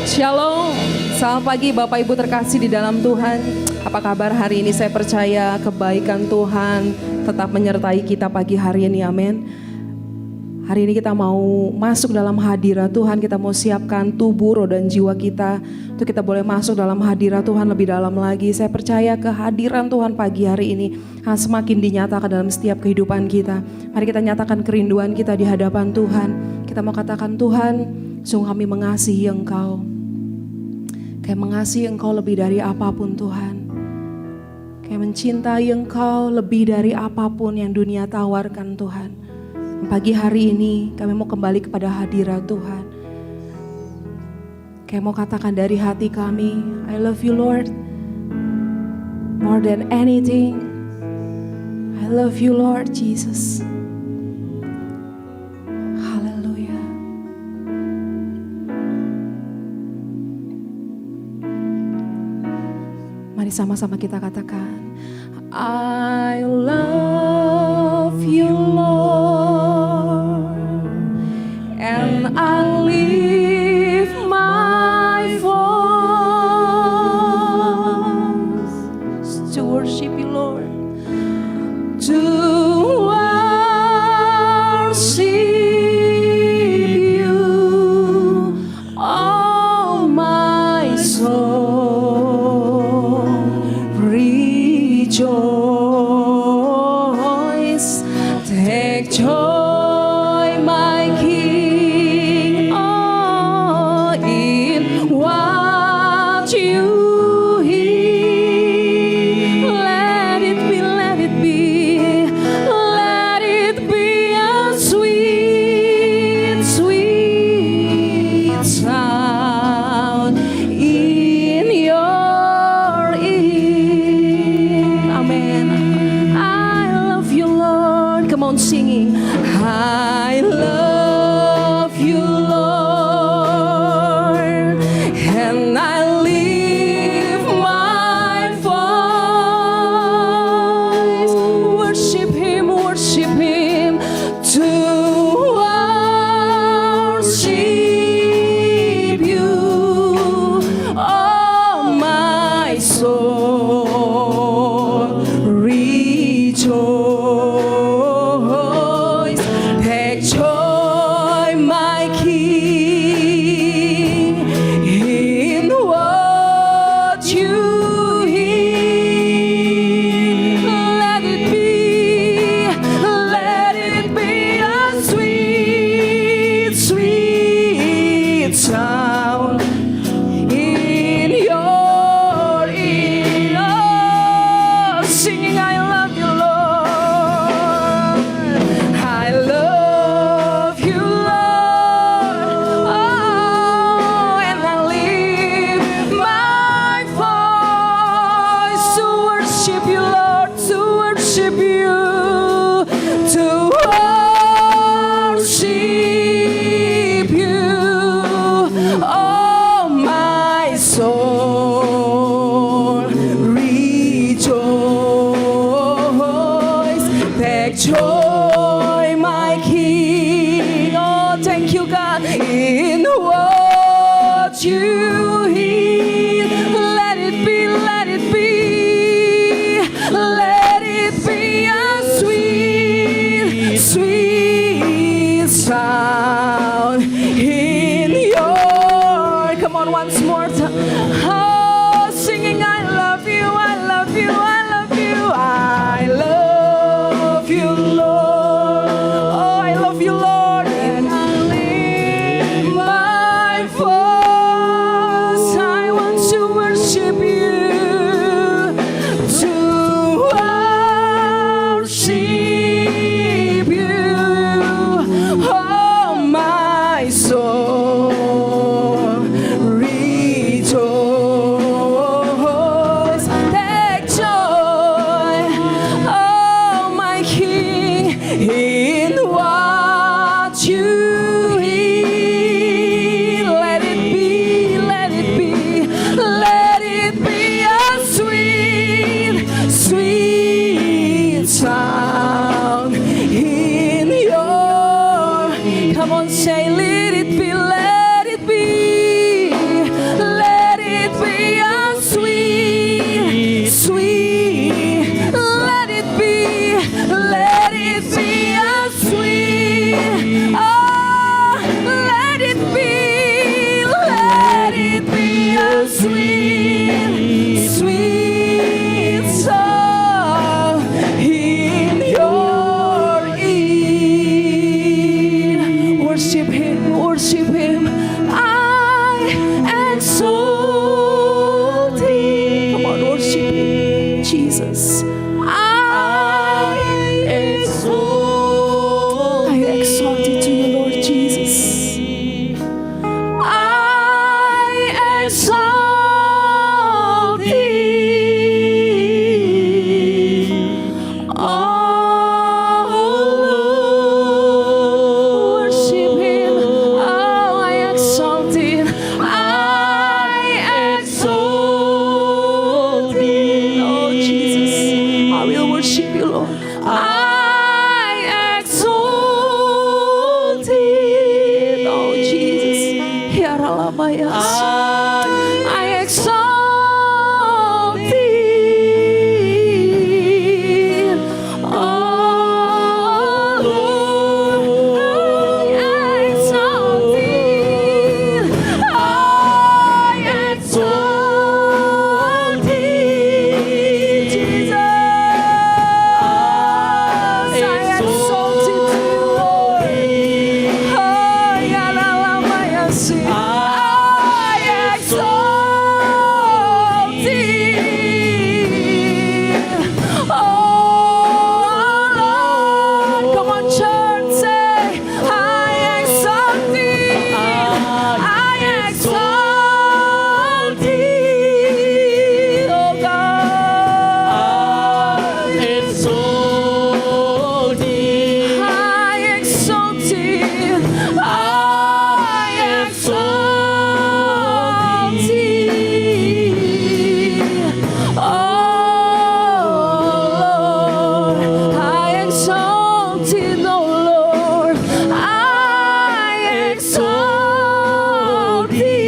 Shalom, selamat pagi Bapak Ibu terkasih di dalam Tuhan. Apa kabar hari ini? Saya percaya kebaikan Tuhan tetap menyertai kita pagi hari ini, amin. Hari ini kita mau masuk dalam hadirat Tuhan, kita mau siapkan tubuh, roh dan jiwa kita untuk kita boleh masuk dalam hadirat Tuhan lebih dalam lagi. Saya percaya kehadiran Tuhan pagi hari ini semakin dinyatakan dalam setiap kehidupan kita. Mari kita nyatakan kerinduan kita di hadapan Tuhan. Kita mau katakan, Tuhan, sungguh kami mengasihi Engkau. Kayak mengasihi Engkau lebih dari apapun Tuhan. Kayak mencintai Engkau lebih dari apapun yang dunia tawarkan Tuhan. Pagi hari ini kami mau kembali kepada hadirat Tuhan. Kayak mau katakan dari hati kami, I love you Lord. More than anything. I love you Lord Jesus. Mari sama-sama kita katakan, I love you Lord, and I lift my voice to worship you Lord, to worship you, all my soul. Rejoice, take joy, my King, oh, in what you hear. Let it be, let it be, let it be a sweet, sweet sound in your ear. Amen. I love you, Lord. Come on, singing. I love you, Lord, and I lift my voice. Worship Him, to worship you, oh my soul. Rejoice, take joy, my King, in what you hear. Let it be a sweet, sweet sound in your ear. Oh, singing, I love you, Lord. I love you, Lord. Oh, and I lift my voice to worship you, Lord, to worship you, to worship you, oh my soul. Rejoice, take joy, my King. Oh, thank you, God, in what you hear. Let it be, let it be, let it be a sweet, sweet sound in your. Come on, once more time. Oh, singing, I love you, I love you, I love you, I love you, Lord. Oh, I love you, Lord, and I lift my voice. I want to worship you, to worship you, oh my soul. Rejoice. exalt thee. Come on, worship Him, Jesus. I exalt you to you, Lord Jesus. I exalt thee. Oh, worship Him. Oh, I exalt Him. I exalt thee. Oh, Jesus, I will worship you, Lord. I exalt thee. Oh, Jesus, here I exalt thee. Oh, Lord, I exalt thee. I exalt thee, Jesus. I exalt thee, Lord. Oh, Yalamayasi. I exalt thee. Oh, Lord. Come on, church, say, I exalt thee. I exalt thee. Oh, God. Exalt thee. I exalt thee. I exalt thee. Oh, Lord, I exalt thee, oh, Lord. I exalt thee.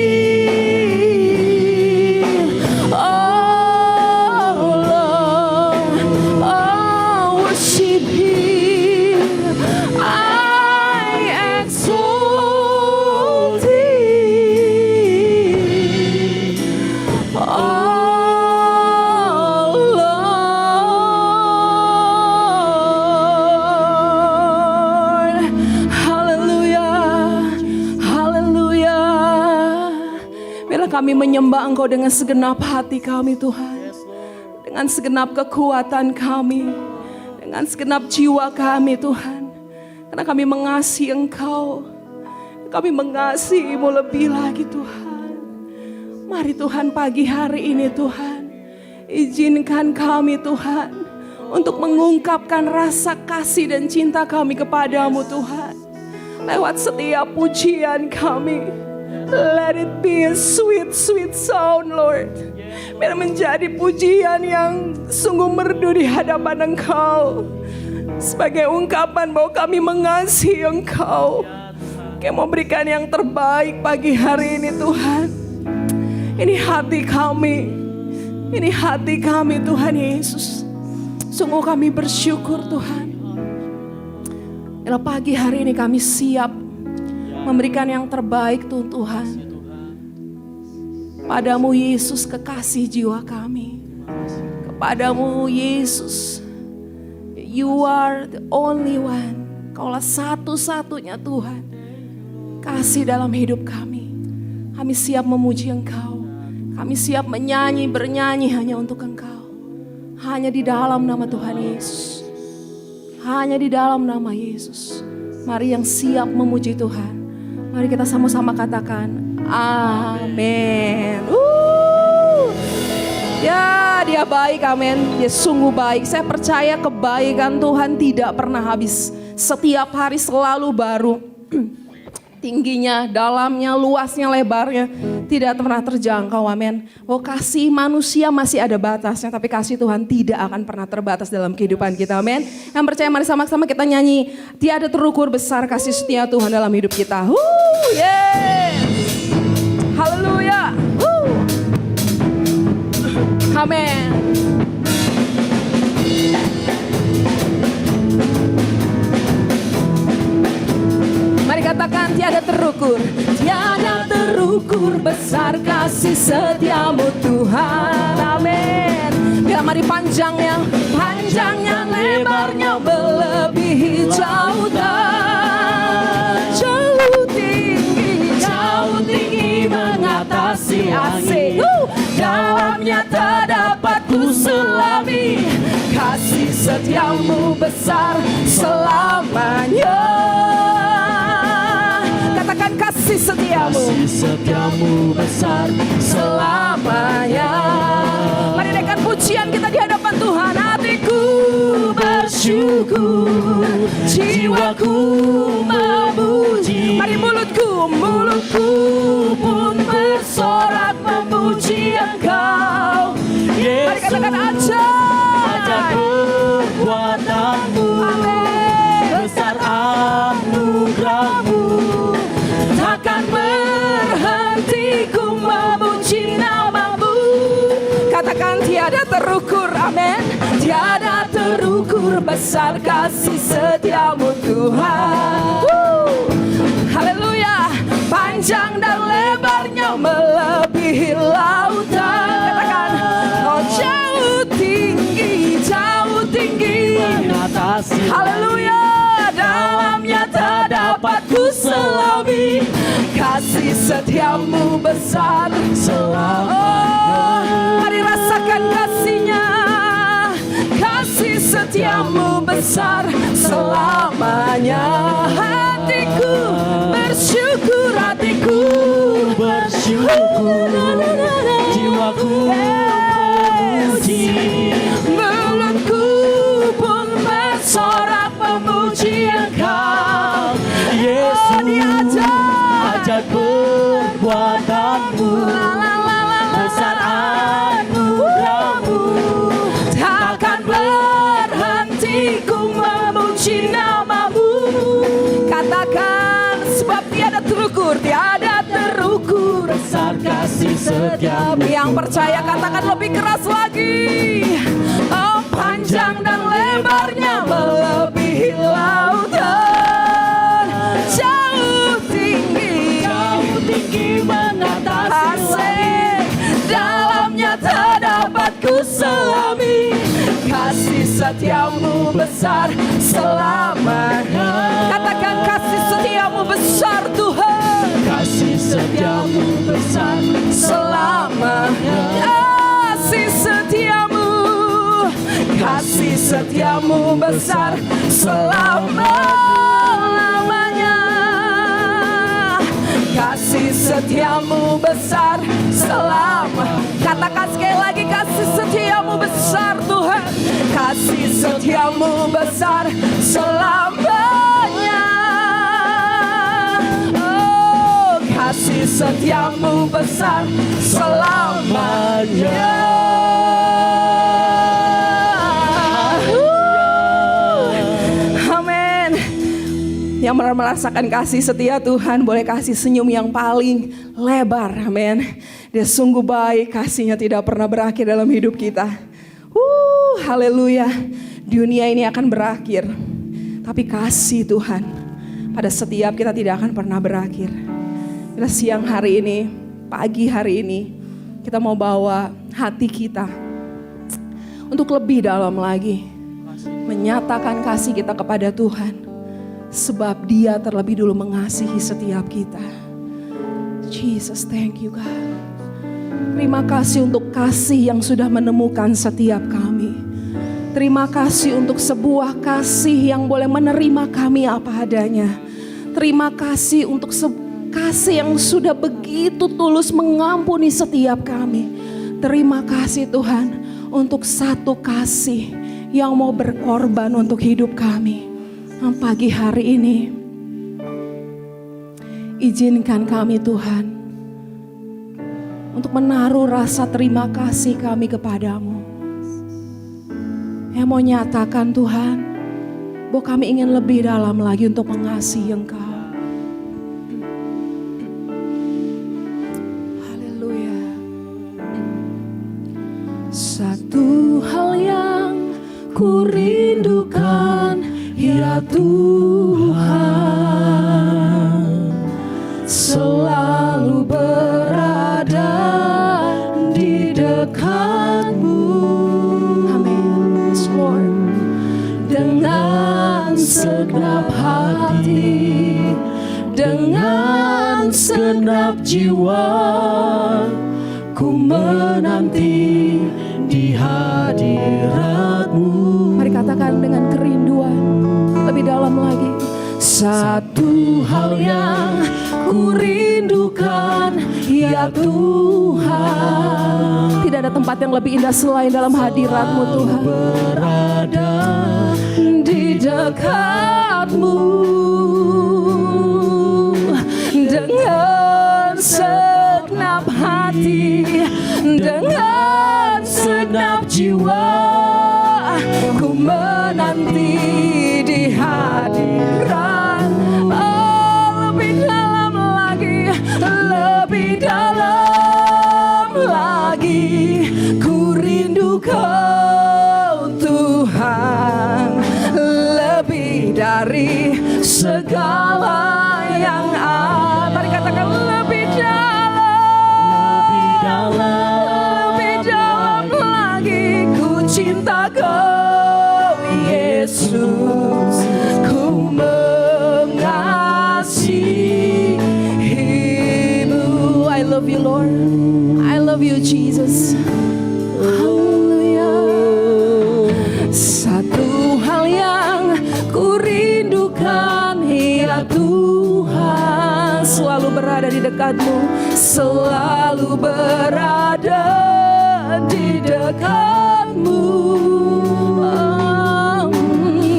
Oh, Lord, oh, worship Him. I exalt thee. Oh, Lord. Haleluya. Haleluya. Biarlah kami menyembah Engkau dengan segenap hati kami, Tuhan. Dengan segenap kekuatan kami. Dengan segenap jiwa kami, Tuhan. Karena kami mengasihi Engkau. Kami mengasihi-Mu lebih lagi, Tuhan. Mari Tuhan, pagi hari ini, Tuhan, izinkan kami, Tuhan, untuk mengungkapkan rasa kasih dan cinta kami kepadamu, Tuhan. Lewat setiap pujian kami. Let it be a sweet, sweet sound, Lord. Biar menjadi pujian yang sungguh merdu di hadapan Engkau. Sebagai ungkapan bahwa kami mengasihi Engkau. Kami mau berikan yang terbaik pagi hari ini, Tuhan. Ini hati kami. Ini hati kami, Tuhan Yesus. Sungguh kami bersyukur, Tuhan. Bila pagi hari ini kami siap memberikan yang terbaik, Tuhan. Padamu Yesus, kekasih jiwa kami. Kepadamu Yesus, You are the only one. Kaulah satu-satunya Tuhan. Kasih dalam hidup kami. Kami siap memuji Engkau. Kami siap bernyanyi hanya untuk Engkau. Hanya di dalam nama Tuhan Yesus. Hanya di dalam nama Yesus. Mari yang siap memuji Tuhan. Mari kita sama-sama katakan, amin. Ya, Dia baik, amin. Dia sungguh baik. Saya percaya kebaikan Tuhan tidak pernah habis. Setiap hari selalu baru. Tingginya, dalamnya, luasnya, lebarnya tidak pernah terjangkau, amin. Oh, kasih manusia masih ada batasnya, tapi kasih Tuhan tidak akan pernah terbatas dalam kehidupan kita, amin. Yang percaya, mari sama-sama kita nyanyi, tiada terukur besar kasih setia Tuhan dalam hidup kita. Yes. Haleluya. Amin. Mari katakan, tiada terukur besar kasih setiamu Tuhan, amin. Bila mari panjangnya, lebarnya melebihi jauh tinggi mengatas kasih Asik. langit. Dalamnya terdapat ku selami, kasih setiamu besar selamanya. Katakan kasih setiamu, Kasih setiamu besar selamanya. Mari naikkan pujian kita di hadapan Tuhan. Hatiku bersyukur, jiwaku memuji. Mari mulutku pun bersorak memuji Engkau. Mari katakan ajak kekuatanmu, Amin. besar anugerahmu. Takkan berhenti ku memuji namamu. Katakan tiada terukur, amin. Tiada terukur besar kasih setiamu Tuhan. Haleluya. Panjang dan lebarnya melebihi lautan. Katakan oh jauh tinggi Mengatasi haleluya. Dalamnya terdapat ku selami, kasih setiamu besar selamanya. Mari rasakan kasihnya, kasih setiamu besar selamanya. Hatiku bersyukur, hatiku bersyukur, jiwaku memuji. mulutku pun bersorak memuji Engkau. Yesus, ajak kekuatanmu, besar anugerahmu. Takkan berhenti ku memuji namamu. Katakan sebab tiada terukur, tiada terukur Besar kasih setiamu. Yang percaya katakan lebih keras lagi. Oh panjang dan lebarnya melebihi lautan. Jauh tinggi mengatasi asik. Dalamnya terdapat ku selami, kasih setiamu besar selamanya. Katakan kasih setiamu besar Tuhan, kasih setiamu besar selamanya. Kasih setiamu, kasih setiamu besar selama-lamanya. Kasih setiamu besar selama. Katakan sekali lagi, kasih setiamu besar Tuhan, kasih setiamu besar selamanya. Oh, kasih setiamu besar selamanya. Amin. Yang merasakan kasih setia Tuhan boleh kasih senyum yang paling lebar. Amin. Dia sungguh baik, kasihnya tidak pernah berakhir dalam hidup kita. Haleluya. Dunia ini akan berakhir, tapi kasih Tuhan pada setiap kita tidak akan pernah berakhir. Pada siang hari ini, pagi hari ini, kita mau bawa hati kita untuk lebih dalam lagi menyatakan kasih kita kepada Tuhan. Sebab Dia terlebih dulu mengasihi setiap kita. Jesus, thank you God. Terima kasih untuk kasih yang sudah menemukan setiap kami. Terima kasih untuk sebuah kasih yang boleh menerima kami apa adanya. Terima kasih untuk kasih yang sudah begitu tulus mengampuni setiap kami. Terima kasih Tuhan untuk satu kasih yang mau berkorban untuk hidup kami. Pagi hari ini, izinkan kami Tuhan untuk menaruh rasa terima kasih kami kepadamu. Yang mau nyatakan Tuhan, bahwa kami ingin lebih dalam lagi untuk mengasihi Engkau. Haleluya. Satu hal yang ku rindukan, ya Tuhan, selalu berada di dekat-Mu. Amin. Yes, Lord. Dengan segenap hati, dengan segenap segenap jiwa ku menanti di hadirat-Mu. Mari katakan dengan kerinduan lebih dalam lagi. Satu hal yang ku rindukan, ya Tuhan, tidak ada tempat yang lebih indah selain dalam hadirat-Mu Tuhan. berada Di dekat-Mu dengan segenap hati, dengan segenap jiwa, ku menanti di hadirat. Oh, lebih dalam lagi, lebih dalam lagi, ku rindu Kau Tuhan, lebih dari segala yang ada. Mari katakan lebih dalam, lebih dalam lagi, ku cinta Kau Yesus, ku mengasihi-Mu. I love you Lord, I love you Jesus. Haleluya. Satu hal yang ku rindukan, ya Tuhan, selalu berada di dekat-Mu, selalu berada di dekat-Mu.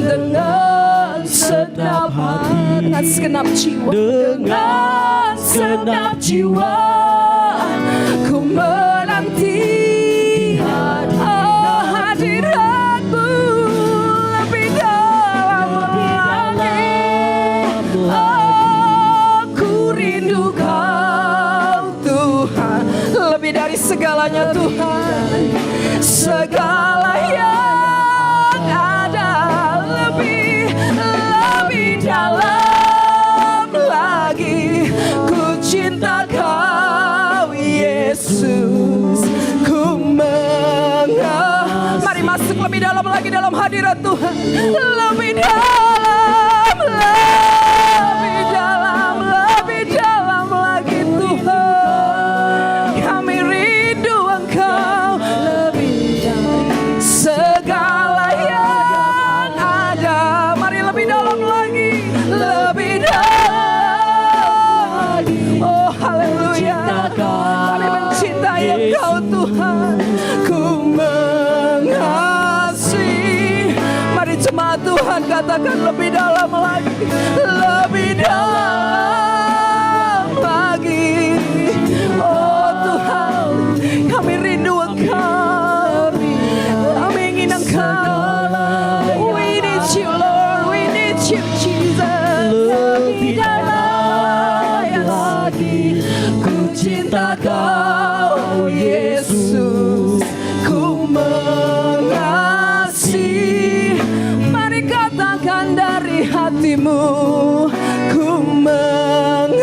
Dengan segenap hati, dengan segenap jiwa, dengan segenap jiwa, ku menanti hadirat-Mu. Lebih dalam lagi, aku rindu Kau Tuhan, lebih dari segalanya Tuhan, segala yang ada, lebih dalam lagi, ku cinta Kau Yesus, ku mari masuk lebih dalam lagi dalam hadirat Tuhan, lebih dalam, lebih dalam, lebih dalam lagi Tuhan. Kami rindu Engkau, lebih dari segala yang ada. Mari lebih dalam lagi, lebih dalam. Oh haleluya, kami mencintai Engkau Tuhan, ku mengasihi. Mari jemaat Tuhan katakan lebih dalam lagi, lebih dalam lagi. Oh Tuhan, kami rindu Engkau, kami ingin Engkau. We need you Lord, we need you Jesus. Lebih dalam lagi, ku cinta Kau Yesus, ku mengasihi. Mari katakan dari hatimu, ku mengasihi.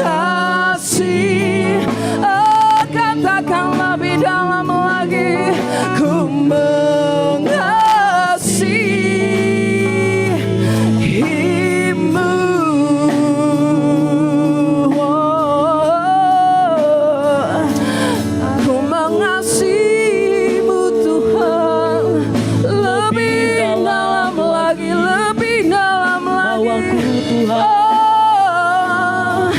Oh, katakan lebih dalam lagi, ku mengasihi-Mu. Aku mengasihi-Mu Tuhan, lebih dalam lagi, lebih dalam lagi. Oh,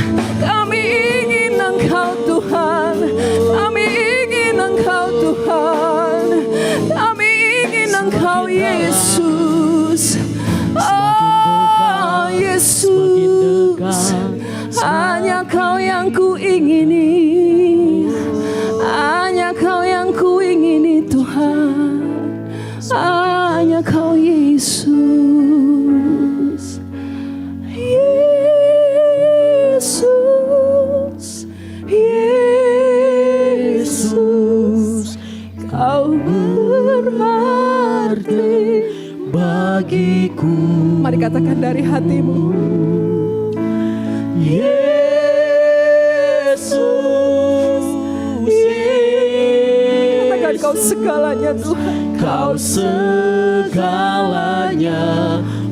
kami ingin Engkau Tuhan, kami ingin Engkau Tuhan, kami ingin Engkau Yesus. Oh Yesus, hanya Kau yang ku ingini, hanya Kau yang ku ingini Tuhan, hanya Kau Yesus. Yesus, Yesus, Kau berarti bagiku. Mari katakan dari hatimu. Yesus, Katakan Kau segalanya Tuhan. Kau segalanya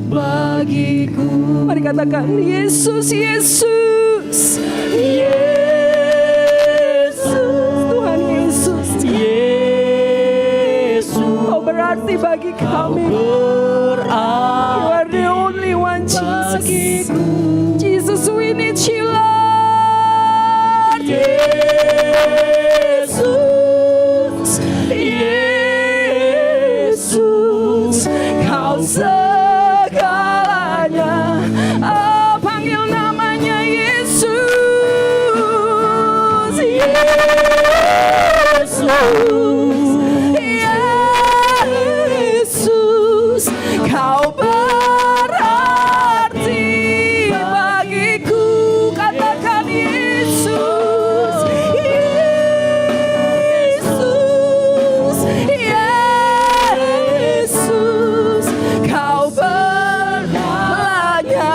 bagiku. Mari katakan Yesus, Yesus, Yesus, kami. You are the only one, Jesus. Jesus, we need you, Lord. Yesus, Yesus, Kau segalanya. Oh, panggil namanya Yesus. Yesus, Kau berarti bagiku. Katakan Yesus, Yesus, Yesus, Kau berlanya.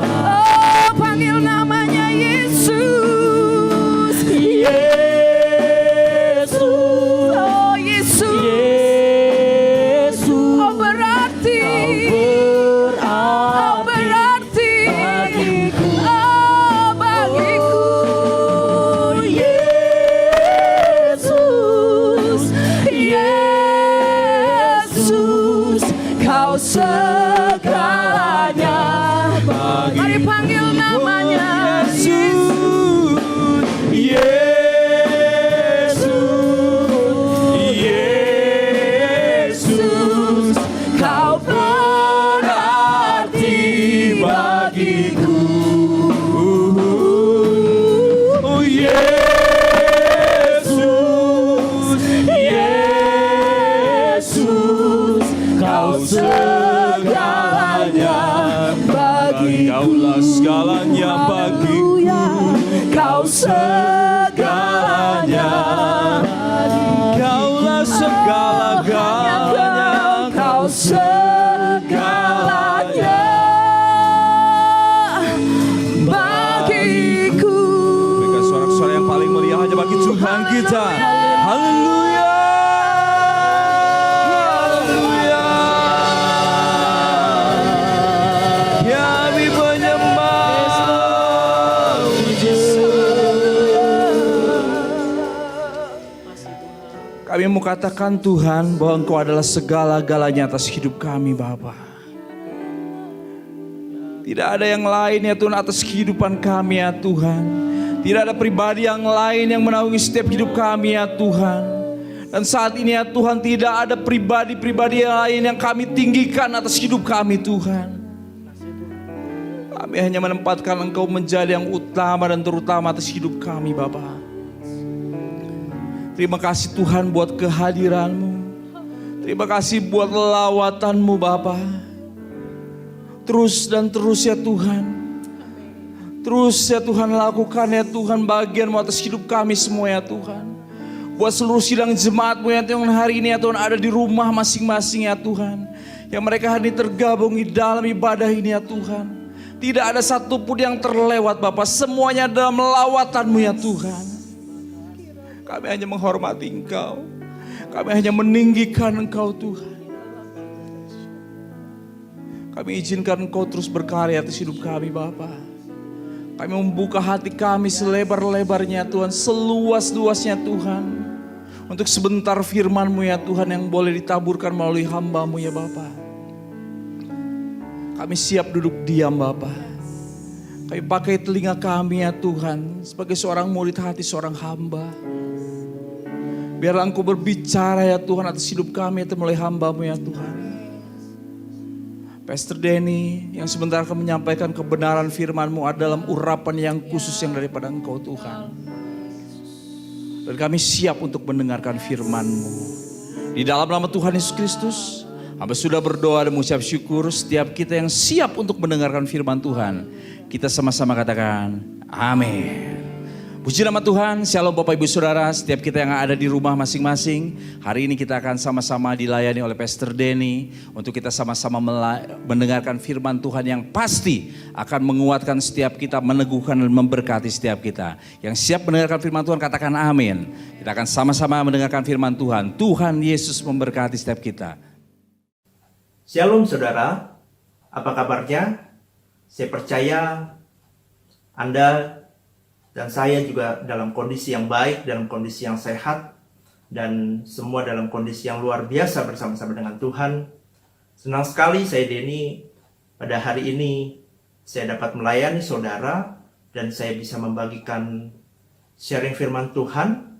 Oh, panggil namanya Yesus. Oh, Yesus, Kau berarti. Kau berarti bagiku. Yesus, Yesus, Kau segalanya. Mari panggil namanya Yesus. Yesus, Kau berarti bagiku. Oh Yesus, Yesus, Kau segalanya bagi. Kaulah segalanya bagiku. Kau segalanya. Kaulah segala-galanya. Kau segalanya bagiku. Berikan suara-suara yang paling meriah hanya bagi Tuhan kita. Haleluya. Haleluya. Kami menyembah Kami mau katakan Tuhan bahwa Engkau adalah segala-galanya atas hidup kami Bapa. Tidak ada yang lain ya Tuhan atas kehidupan kami ya Tuhan. Tidak ada pribadi yang lain yang menaungi setiap hidup kami ya Tuhan. Dan saat ini ya Tuhan tidak ada pribadi-pribadi yang lain yang kami tinggikan atas hidup kami Tuhan. Kami hanya menempatkan Engkau menjadi yang utama dan terutama atas hidup kami Bapa. Terima kasih Tuhan buat kehadiran-Mu. Terima kasih buat lawatan-Mu Bapa. Terus dan terus ya Tuhan. Terus ya Tuhan lakukan ya Tuhan bagian-Mu atas hidup kami semua ya Tuhan. Buat seluruh sidang jemaat-Mu ya Tuhan hari ini ya Tuhan ada di rumah masing-masing ya Tuhan. Yang mereka hari ini tergabung di dalam ibadah ini ya Tuhan. Tidak ada satupun yang terlewat Bapa. Semuanya dalam lawatan-Mu ya Tuhan. Kami hanya menghormati Engkau. Kami hanya meninggikan Engkau Tuhan. Kami izinkan Engkau terus berkarya atas hidup kami Bapa. Kami membuka hati kami selebar-lebarnya Tuhan. Seluas-luasnya Tuhan. Untuk sebentar firman-Mu ya Tuhan yang boleh ditaburkan melalui hamba-Mu ya Bapa. Kami siap duduk diam Bapa. Kami pakai telinga kami ya Tuhan. Sebagai seorang murid hati seorang hamba. Biarlah Engkau berbicara ya Tuhan atas hidup kami itu melalui hamba-Mu ya Tuhan. Pastor Denny yang sebentar akan menyampaikan kebenaran firman-Mu dalam urapan yang khusus yang daripada Engkau Tuhan. Dan kami siap untuk mendengarkan firman-Mu. Di dalam nama Tuhan Yesus Kristus, hamba sudah berdoa dan mengucap syukur. Setiap kita yang siap untuk mendengarkan firman Tuhan, kita sama-sama katakan amin. Puji nama Tuhan, shalom Bapak Ibu Saudara, setiap kita yang ada di rumah masing-masing. Hari ini kita akan sama-sama dilayani oleh Pastor Denny untuk kita sama-sama mendengarkan firman Tuhan yang pasti akan menguatkan setiap kita, meneguhkan dan memberkati setiap kita. Yang siap mendengarkan firman Tuhan katakan amin. Kita akan sama-sama mendengarkan firman Tuhan. Tuhan Yesus memberkati setiap kita. Shalom saudara, apa kabarnya? Saya percaya Anda dan saya juga dalam kondisi yang baik, dalam kondisi yang sehat. dan semua dalam kondisi yang luar biasa bersama-sama dengan Tuhan. Senang sekali saya Denny, pada hari ini saya dapat melayani saudara dan saya bisa membagikan sharing firman Tuhan,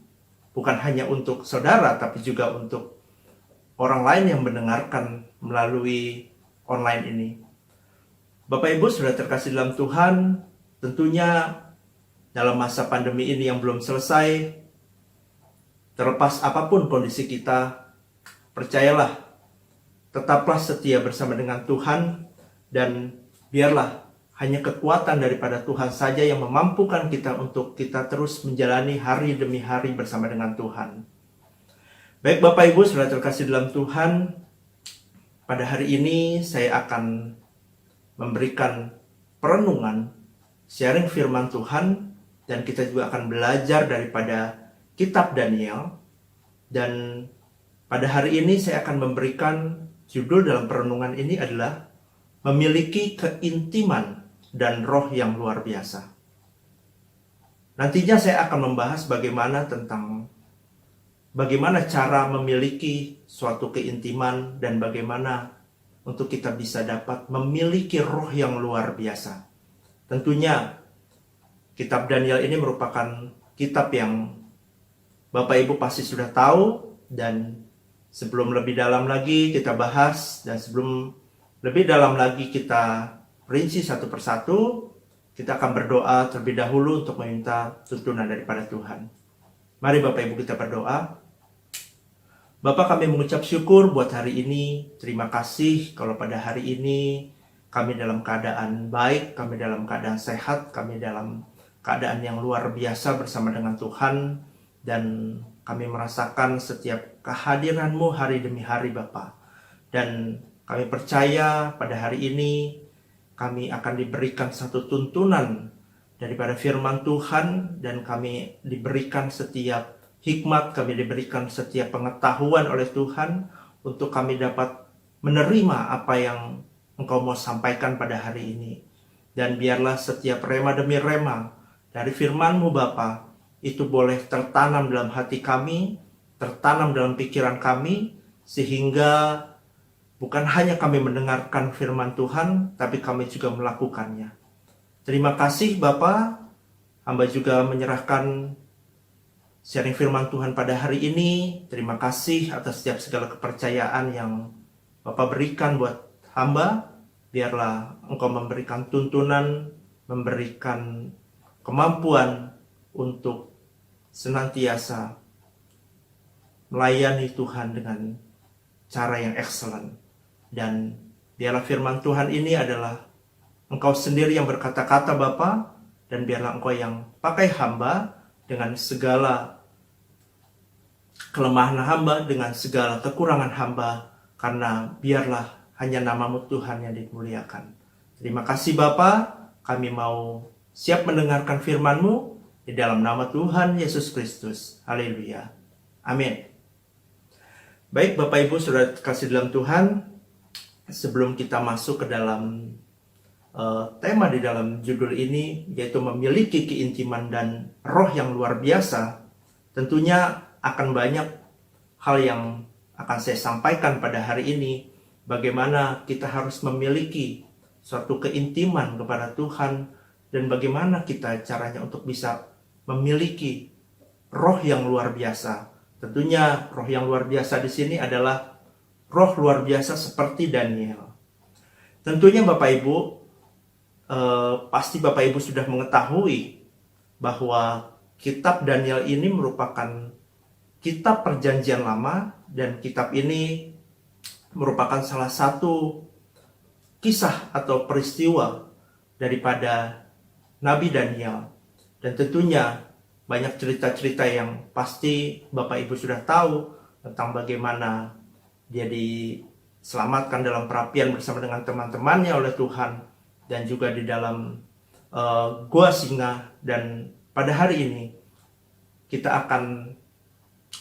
bukan hanya untuk saudara tapi juga untuk orang lain yang mendengarkan melalui online ini. Bapak Ibu sudah terkasih dalam Tuhan, tentunya dalam masa pandemi ini yang belum selesai, terlepas apapun kondisi kita, percayalah, tetaplah setia bersama dengan Tuhan, dan biarlah hanya kekuatan daripada Tuhan saja yang memampukan kita untuk kita terus menjalani hari demi hari bersama dengan Tuhan. Baik Bapak Ibu sudah terkasih dalam Tuhan, pada hari ini saya akan memberikan perenungan, sharing firman Tuhan, dan kita juga akan belajar daripada kitab Daniel. Dan pada hari ini saya akan memberikan judul dalam perenungan ini adalah memiliki keintiman dan roh yang luar biasa. Nantinya saya akan membahas bagaimana cara memiliki suatu keintiman dan bagaimana untuk kita bisa dapat memiliki roh yang luar biasa. Tentunya kitab Daniel ini merupakan kitab yang Bapak Ibu pasti sudah tahu, dan sebelum lebih dalam lagi kita bahas dan sebelum lebih dalam lagi kita rinci satu persatu, kita akan berdoa terlebih dahulu untuk meminta tuntunan daripada Tuhan. Mari Bapak Ibu kita berdoa. Bapak, kami mengucap syukur buat hari ini. Terima kasih kalau pada hari ini kami dalam keadaan baik, kami dalam keadaan sehat, kami dalam keadaan yang luar biasa bersama dengan Tuhan. Dan kami merasakan setiap kehadiran-Mu hari demi hari Bapak. Dan kami percaya pada hari ini kami akan diberikan satu tuntunan daripada firman Tuhan, dan kami diberikan setiap hikmat, kami diberikan setiap pengetahuan oleh Tuhan untuk kami dapat menerima apa yang Engkau mau sampaikan pada hari ini. Dan biarlah setiap rema demi rema dari firman-Mu Bapa itu boleh tertanam dalam hati kami, tertanam dalam pikiran kami, sehingga bukan hanya kami mendengarkan firman Tuhan, tapi kami juga melakukannya. Terima kasih Bapa, hamba juga menyerahkan sharing firman Tuhan pada hari ini. Terima kasih atas setiap segala kepercayaan yang Bapak berikan buat hamba. Biarlah Engkau memberikan tuntunan, memberikan kemampuan untuk senantiasa melayani Tuhan dengan cara yang excellent. Dan biarlah firman Tuhan ini adalah Engkau sendiri yang berkata-kata Bapa, dan biarlah Engkau yang pakai hamba dengan segala kelemahan hamba, dengan segala kekurangan hamba, karena biarlah hanya nama-Mu Tuhan yang dimuliakan. Terima kasih Bapa, kami mau siap mendengarkan firman-Mu di dalam nama Tuhan Yesus Kristus. Haleluya. Amin. Baik Bapak Ibu sudah kasih dalam Tuhan, sebelum kita masuk ke dalam tema di dalam judul ini, yaitu memiliki keintiman dan roh yang luar biasa, tentunya akan banyak hal yang akan saya sampaikan pada hari ini, bagaimana kita harus memiliki suatu keintiman kepada Tuhan, dan bagaimana kita caranya untuk bisa memiliki roh yang luar biasa. Tentunya roh yang luar biasa di sini adalah roh luar biasa seperti Daniel. Tentunya Bapak Ibu, pasti Bapak Ibu sudah mengetahui bahwa kitab Daniel ini merupakan kitab perjanjian lama, dan kitab ini merupakan salah satu kisah atau peristiwa daripada Nabi Daniel. Dan tentunya banyak cerita-cerita yang pasti Bapak Ibu sudah tahu tentang bagaimana dia diselamatkan dalam perapian bersama dengan teman-temannya oleh Tuhan, dan juga di dalam gua singa. Dan pada hari ini kita akan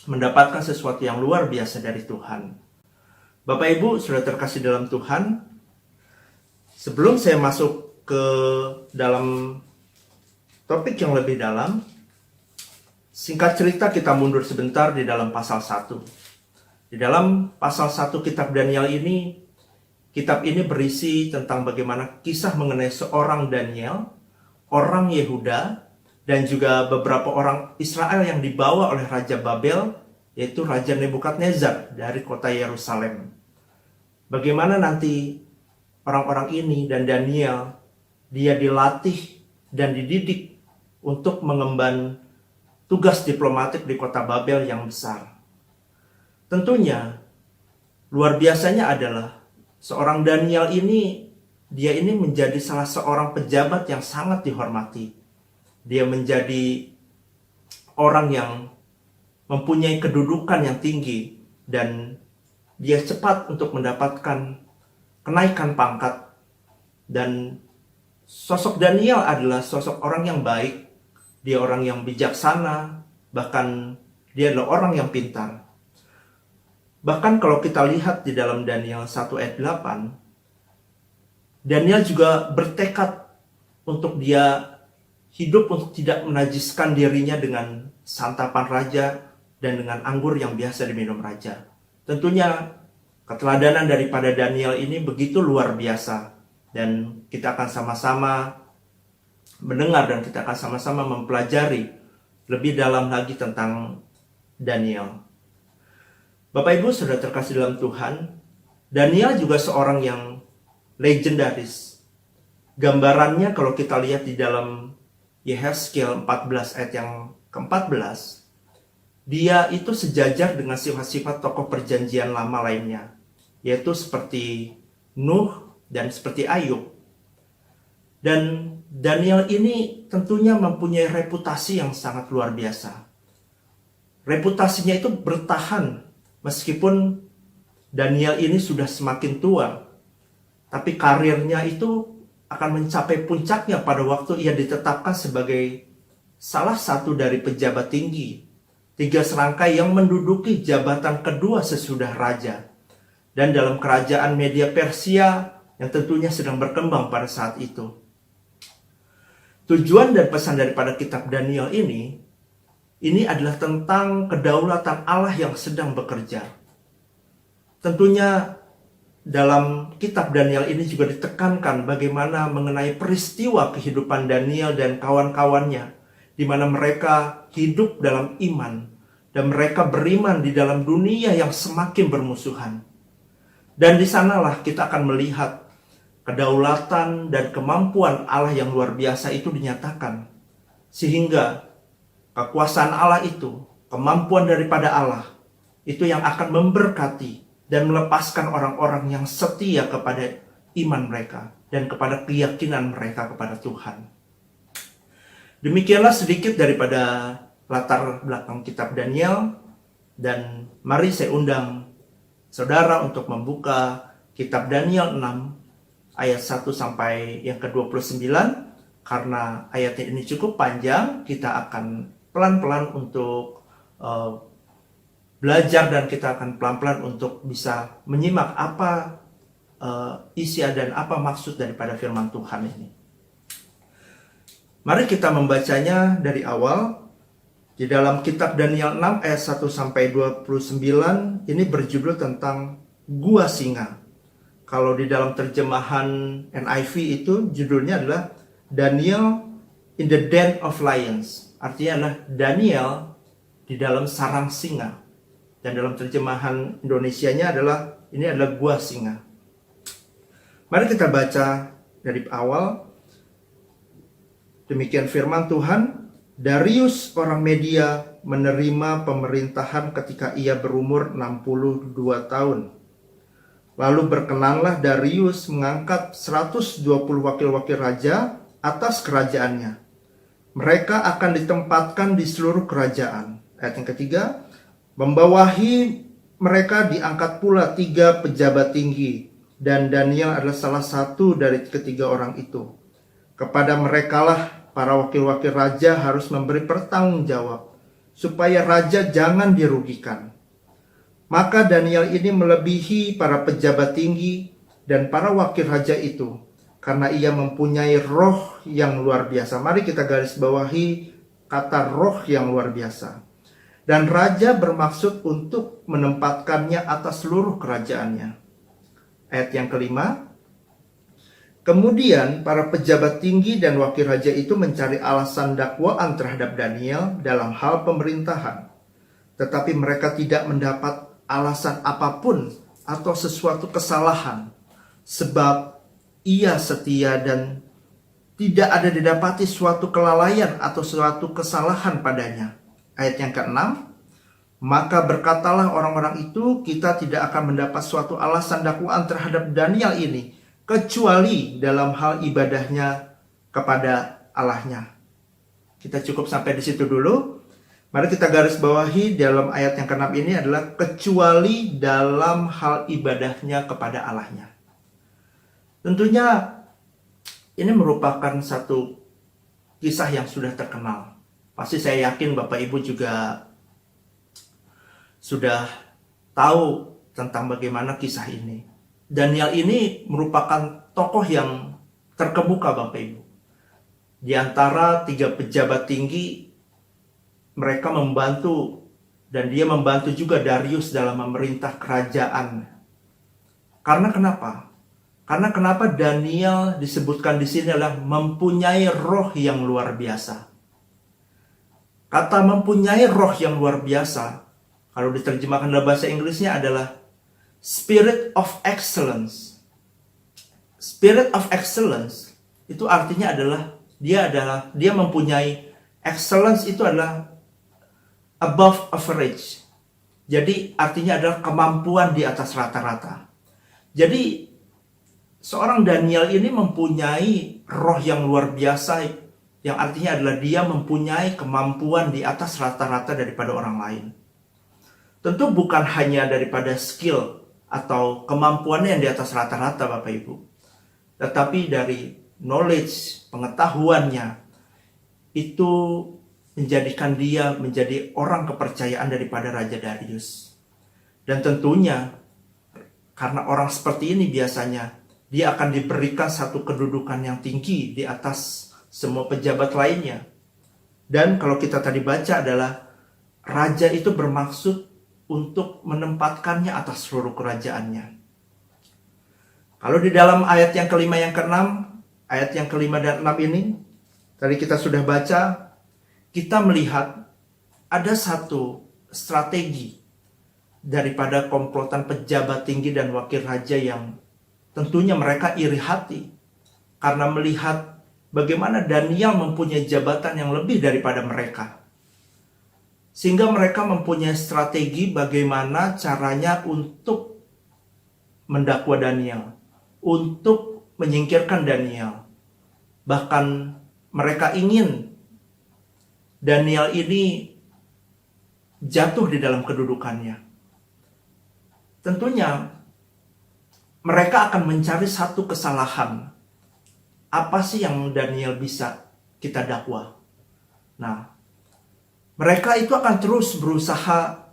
mendapatkan sesuatu yang luar biasa dari Tuhan. Bapak Ibu sudah terkasih dalam Tuhan, sebelum saya masuk ke dalam topik yang lebih dalam, Singkat cerita kita mundur sebentar di dalam pasal 1. Di dalam pasal 1 kitab Daniel ini, kitab ini berisi tentang bagaimana kisah mengenai seorang Daniel, orang Yehuda, dan juga beberapa orang Israel yang dibawa oleh Raja Babel, yaitu Raja Nebukadnezar dari kota Yerusalem. Bagaimana nanti orang-orang ini dan Daniel, dia dilatih dan dididik untuk mengemban tugas diplomatik di kota Babel yang besar. Tentunya, luar biasanya adalah seorang Daniel ini, dia ini menjadi salah seorang pejabat yang sangat dihormati. Dia menjadi orang yang mempunyai kedudukan yang tinggi dan dia cepat untuk mendapatkan kenaikan pangkat. Dan sosok Daniel adalah sosok orang yang baik, dia orang yang bijaksana, bahkan dia adalah orang yang pintar. Bahkan kalau kita lihat di dalam Daniel 1 ayat 8, Daniel juga bertekad untuk dia hidup untuk tidak menajiskan dirinya dengan santapan raja dan dengan anggur yang biasa diminum raja. Tentunya keteladanan daripada Daniel ini begitu luar biasa. Dan kita akan sama-sama mendengar dan kita akan sama-sama mempelajari lebih dalam lagi tentang Daniel. Bapak Ibu sudah terkasih dalam Tuhan, Daniel juga seorang yang legendaris. Gambarannya kalau kita lihat di dalam Yehezkiel 14 ayat yang ke-14, dia itu sejajar dengan sifat-sifat tokoh perjanjian lama lainnya, yaitu seperti Nuh dan seperti Ayub. Dan Daniel ini tentunya mempunyai reputasi yang sangat luar biasa. Reputasinya itu bertahan meskipun Daniel ini sudah semakin tua, tapi karirnya itu akan mencapai puncaknya pada waktu ia ditetapkan sebagai salah satu dari pejabat tinggi, 3 serangkai yang menduduki jabatan kedua sesudah raja. Dan dalam kerajaan Media Persia yang tentunya sedang berkembang pada saat itu. Tujuan dan pesan daripada kitab Daniel ini adalah tentang kedaulatan Allah yang sedang bekerja. Tentunya dalam kitab Daniel ini juga ditekankan bagaimana mengenai peristiwa kehidupan Daniel dan kawan-kawannya, di mana mereka hidup dalam iman dan mereka beriman di dalam dunia yang semakin bermusuhan. Dan di sanalah kita akan melihat kedaulatan dan kemampuan Allah yang luar biasa itu dinyatakan. Sehingga kekuasaan Allah itu, kemampuan daripada Allah, itu yang akan memberkati dan melepaskan orang-orang yang setia kepada iman mereka dan kepada keyakinan mereka kepada Tuhan. Demikianlah sedikit daripada latar belakang kitab Daniel, dan mari saya undang saudara untuk membuka kitab Daniel 6 ayat 1 sampai yang ke-29. Karena ayatnya ini cukup panjang, kita akan pelan-pelan untuk belajar dan kita akan pelan-pelan untuk bisa menyimak apa isi dan apa maksud daripada firman Tuhan ini. Mari kita membacanya dari awal. Di dalam kitab Daniel 6 ayat 1 sampai 29 ini berjudul tentang Gua Singa. Kalau di dalam terjemahan NIV itu judulnya adalah Daniel in the Den of Lions. Artinya adalah Daniel di dalam sarang singa. Dan dalam terjemahan Indonesianya adalah ini adalah Gua Singa. Mari kita baca dari awal. Demikian firman Tuhan. Darius orang Media menerima pemerintahan ketika ia berumur 62 tahun. Lalu berkenanlah Darius mengangkat 120 wakil-wakil raja atas kerajaannya. Mereka akan ditempatkan di seluruh kerajaan. Ayat yang ketiga, membawahi mereka diangkat pula 3 pejabat tinggi, dan Daniel adalah salah satu dari ketiga orang itu. Kepada merekalah para wakil-wakil raja harus memberi pertanggungjawab supaya raja jangan dirugikan. Maka Daniel ini melebihi para pejabat tinggi dan para wakil raja itu karena ia mempunyai roh yang luar biasa. Mari kita garis bawahi kata roh yang luar biasa. Dan raja bermaksud untuk menempatkannya atas seluruh kerajaannya. Ayat yang kelima, kemudian para pejabat tinggi dan wakil raja itu mencari alasan dakwaan terhadap Daniel dalam hal pemerintahan. Tetapi mereka tidak mendapat alasan apapun atau sesuatu kesalahan. Sebab ia setia dan tidak ada didapati suatu kelalaian atau suatu kesalahan padanya. Ayat yang ke-6, maka berkatalah orang-orang itu, kita tidak akan mendapat suatu alasan dakwaan terhadap Daniel ini, kecuali dalam hal ibadahnya kepada Allahnya. Kita cukup sampai di situ dulu. Mari kita garis bawahi dalam ayat yang ke-6 ini adalah kecuali dalam hal ibadahnya kepada Allahnya. Tentunya ini merupakan satu kisah yang sudah terkenal. Pasti saya yakin Bapak Ibu juga sudah tahu tentang bagaimana kisah ini. Daniel ini merupakan tokoh yang terkemuka Bapak Ibu. Di antara 3 pejabat tinggi, mereka membantu dan dia membantu juga Darius dalam memerintah kerajaan. Karena kenapa? Karena kenapa Daniel disebutkan di sini adalah mempunyai roh yang luar biasa. Kata mempunyai roh yang luar biasa, kalau diterjemahkan dalam bahasa Inggrisnya adalah Spirit of Excellence. Spirit of Excellence itu artinya adalah dia mempunyai excellence, itu adalah above average. Jadi artinya adalah kemampuan di atas rata-rata. Jadi seorang Daniel ini mempunyai roh yang luar biasa, yang artinya adalah dia mempunyai kemampuan di atas rata-rata daripada orang lain. Tentu bukan hanya daripada skill atau kemampuannya yang di atas rata-rata Bapak Ibu, tetapi dari knowledge, pengetahuannya, itu menjadikan dia menjadi orang kepercayaan daripada Raja Darius. Dan tentunya karena orang seperti ini biasanya dia akan diberikan satu kedudukan yang tinggi di atas semua pejabat lainnya. Dan kalau kita tadi baca adalah raja itu bermaksud untuk menempatkannya atas seluruh kerajaannya. Kalau di dalam ayat yang kelima, yang keenam, ayat yang kelima dan 6 ini, tadi kita sudah baca, kita melihat ada satu strategi daripada komplotan pejabat tinggi dan wakil raja yang tentunya mereka iri hati karena melihat bagaimana Daniel mempunyai jabatan yang lebih daripada mereka. Sehingga mereka mempunyai strategi bagaimana caranya untuk mendakwa Daniel, untuk menyingkirkan Daniel. Bahkan mereka ingin Daniel ini jatuh di dalam kedudukannya. Tentunya mereka akan mencari satu kesalahan. Apa sih yang Daniel bisa kita dakwa? Nah, mereka itu akan terus berusaha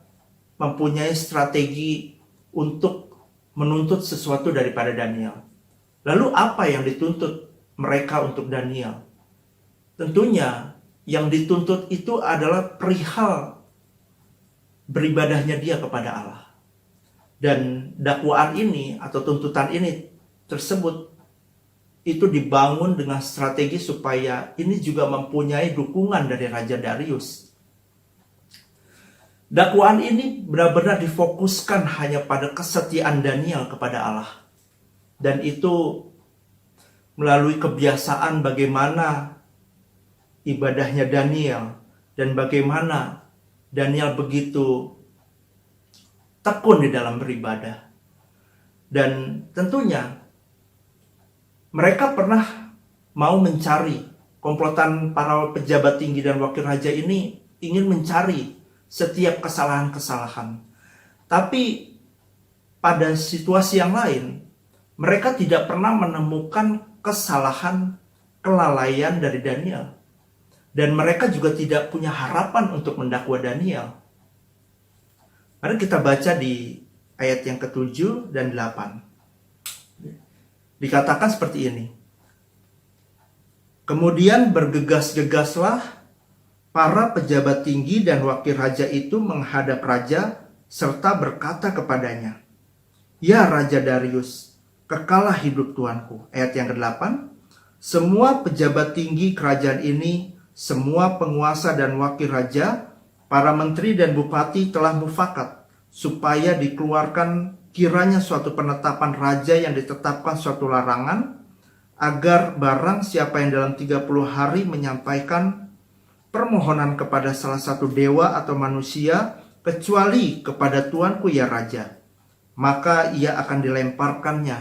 mempunyai strategi untuk menuntut sesuatu daripada Daniel. Lalu apa yang dituntut mereka untuk Daniel? Tentunya yang dituntut itu adalah perihal beribadahnya dia kepada Allah. Dan dakwaan ini atau tuntutan ini tersebut itu dibangun dengan strategi supaya ini juga mempunyai dukungan dari Raja Darius. Dakwaan ini benar-benar difokuskan hanya pada kesetiaan Daniel kepada Allah. Dan itu melalui kebiasaan bagaimana ibadahnya Daniel dan bagaimana Daniel begitu tekun di dalam beribadah. Dan tentunya mereka pernah mau mencari, komplotan para pejabat tinggi dan wakil raja ini ingin mencari setiap kesalahan-kesalahan. Tapi pada situasi yang lain, mereka tidak pernah menemukan kesalahan, kelalaian dari Daniel. Dan mereka juga tidak punya harapan untuk mendakwa Daniel. Mari kita baca di ayat yang ke-7 dan 8. Dikatakan seperti ini. Kemudian bergegas-gegaslah para pejabat tinggi dan wakil raja itu menghadap raja serta berkata kepadanya, "Ya Raja Darius, kekalah hidup Tuanku." Ayat yang ke-8, semua pejabat tinggi kerajaan ini, semua penguasa dan wakil raja, para menteri dan bupati telah mufakat supaya dikeluarkan kiranya suatu penetapan raja yang ditetapkan suatu larangan, agar barang siapa yang dalam 30 hari menyampaikan permohonan kepada salah satu dewa atau manusia, kecuali kepada Tuanku ya Raja, maka ia akan dilemparkannya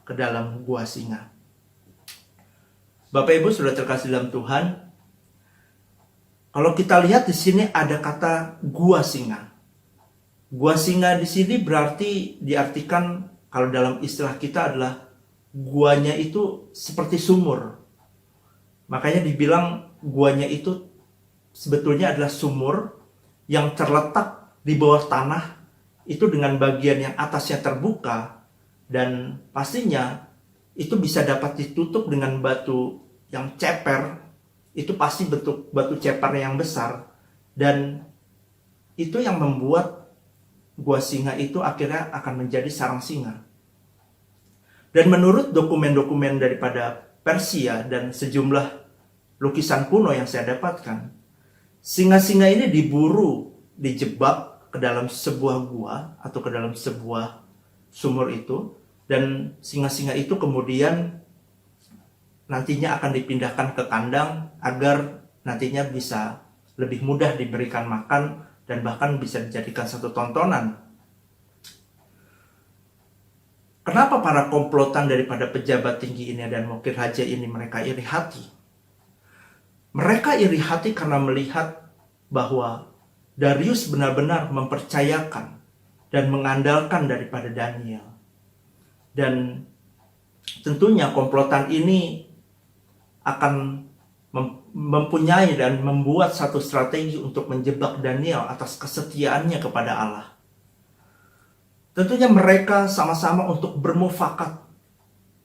ke dalam gua singa. Bapak Ibu sudah terkasih dalam Tuhan, kalau kita lihat di sini ada kata gua singa. Gua singa di sini berarti diartikan kalau dalam istilah kita adalah guanya itu seperti sumur. Makanya dibilang guanya itu sebetulnya adalah sumur yang terletak di bawah tanah, itu dengan bagian yang atasnya terbuka, dan pastinya itu bisa dapat ditutup dengan batu yang ceper. Itu pasti bentuk batu ceper yang besar, dan itu yang membuat gua singa itu akhirnya akan menjadi sarang singa. Dan menurut dokumen-dokumen daripada Persia dan sejumlah lukisan kuno yang saya dapatkan, singa-singa ini diburu, dijebak ke dalam sebuah gua atau ke dalam sebuah sumur itu, dan singa-singa itu kemudian nantinya akan dipindahkan ke kandang agar nantinya bisa lebih mudah diberikan makan dan bahkan bisa dijadikan satu tontonan. Kenapa para komplotan daripada pejabat tinggi ini dan wakil raja ini mereka iri hati? Mereka iri hati karena melihat bahwa Darius benar-benar mempercayakan dan mengandalkan daripada Daniel. Dan tentunya komplotan ini akan mempunyai dan membuat satu strategi untuk menjebak Daniel atas kesetiaannya kepada Allah. Tentunya mereka sama-sama untuk bermufakat.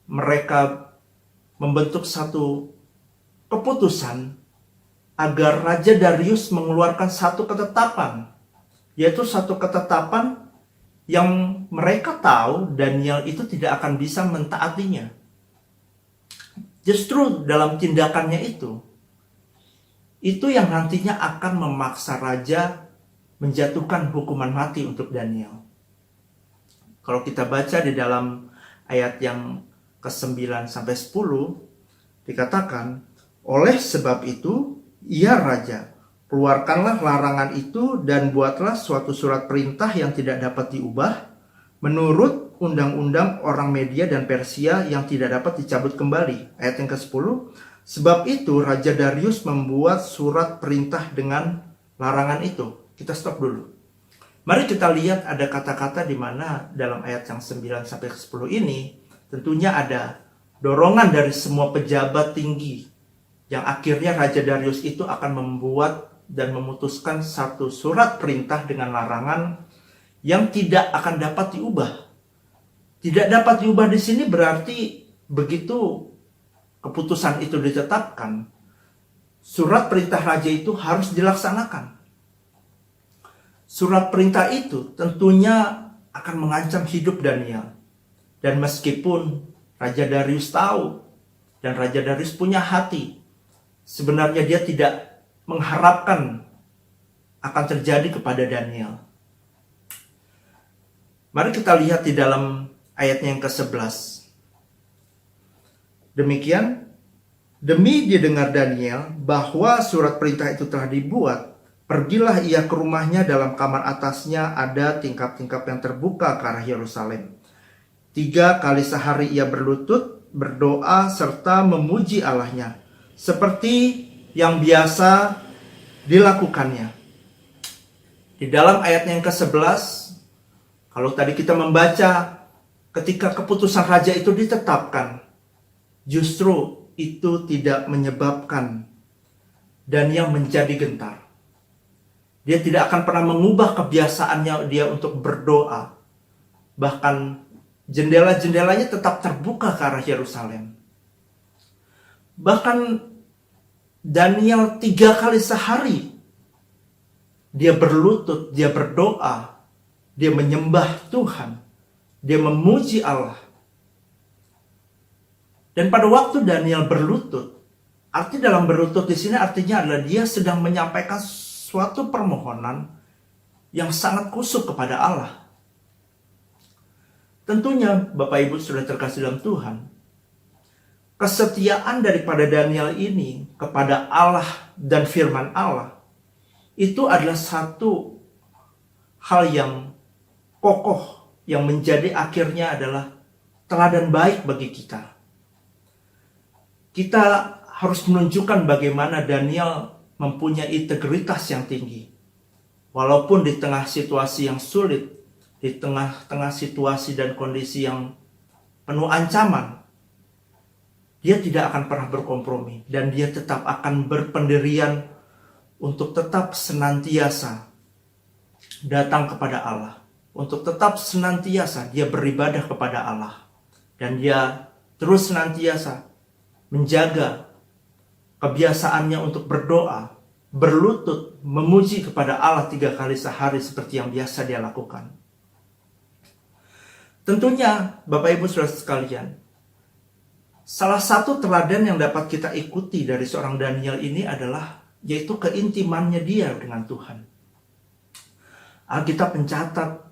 Mereka membentuk satu keputusan agar Raja Darius mengeluarkan satu ketetapan, yaitu satu ketetapan yang mereka tahu Daniel itu tidak akan bisa mentaatinya. Justru dalam tindakannya itu yang nantinya akan memaksa raja menjatuhkan hukuman mati untuk Daniel. Kalau kita baca di dalam ayat yang ke-9 sampai 10, dikatakan, "Oleh sebab itu, ya Raja, keluarkanlah larangan itu dan buatlah suatu surat perintah yang tidak dapat diubah menurut undang-undang orang Media dan Persia yang tidak dapat dicabut kembali." Ayat yang ke-10, "Sebab itu Raja Darius membuat surat perintah dengan larangan itu." Kita stop dulu. Mari kita lihat ada kata-kata di mana dalam ayat yang 9 sampai 10 ini tentunya ada dorongan dari semua pejabat tinggi yang akhirnya Raja Darius itu akan membuat dan memutuskan satu surat perintah dengan larangan yang tidak akan dapat diubah. Tidak dapat diubah di sini berarti begitu keputusan itu ditetapkan, surat perintah raja itu harus dilaksanakan. Surat perintah itu tentunya akan mengancam hidup Daniel. Dan meskipun Raja Darius tahu dan Raja Darius punya hati, sebenarnya dia tidak mengharapkan akan terjadi kepada Daniel. Mari kita lihat di dalam ayatnya yang ke-11. Demikian, demi didengar Daniel bahwa surat perintah itu telah dibuat, pergilah ia ke rumahnya, dalam kamar atasnya ada tingkap-tingkap yang terbuka ke arah Yerusalem. 3 kali sehari ia berlutut, berdoa, serta memuji Allahnya, seperti yang biasa dilakukannya. Di dalam ayatnya yang ke-11, kalau tadi kita membaca ketika keputusan raja itu ditetapkan, justru itu tidak menyebabkan Daniel menjadi gentar. Dia tidak akan pernah mengubah kebiasaannya dia untuk berdoa. Bahkan jendela-jendelanya tetap terbuka ke arah Yerusalem. Bahkan Daniel 3 kali sehari dia berlutut, dia berdoa, dia menyembah Tuhan, dia memuji Allah. Dan pada waktu Daniel berlutut, arti dalam berlutut di sini artinya adalah dia sedang menyampaikan suatu permohonan yang sangat kusuk kepada Allah. Tentunya Bapak Ibu sudah terkasih dalam Tuhan, kesetiaan daripada Daniel ini kepada Allah dan firman Allah itu adalah satu hal yang kokoh, yang menjadi akhirnya adalah teladan baik bagi kita. Kita harus menunjukkan bagaimana Daniel mempunyai integritas yang tinggi. Walaupun di tengah situasi yang sulit, di tengah-tengah situasi dan kondisi yang penuh ancaman, dia tidak akan pernah berkompromi. Dan dia tetap akan berpendirian untuk tetap senantiasa datang kepada Allah. Untuk tetap senantiasa dia beribadah kepada Allah. Dan dia terus senantiasa menjaga kebiasaannya untuk berdoa, berlutut, memuji kepada Allah 3 kali sehari seperti yang biasa dia lakukan. Tentunya Bapak Ibu Saudara sekalian, salah satu teladan yang dapat kita ikuti dari seorang Daniel ini adalah yaitu keintimannya dia dengan Tuhan. Alkitab mencatat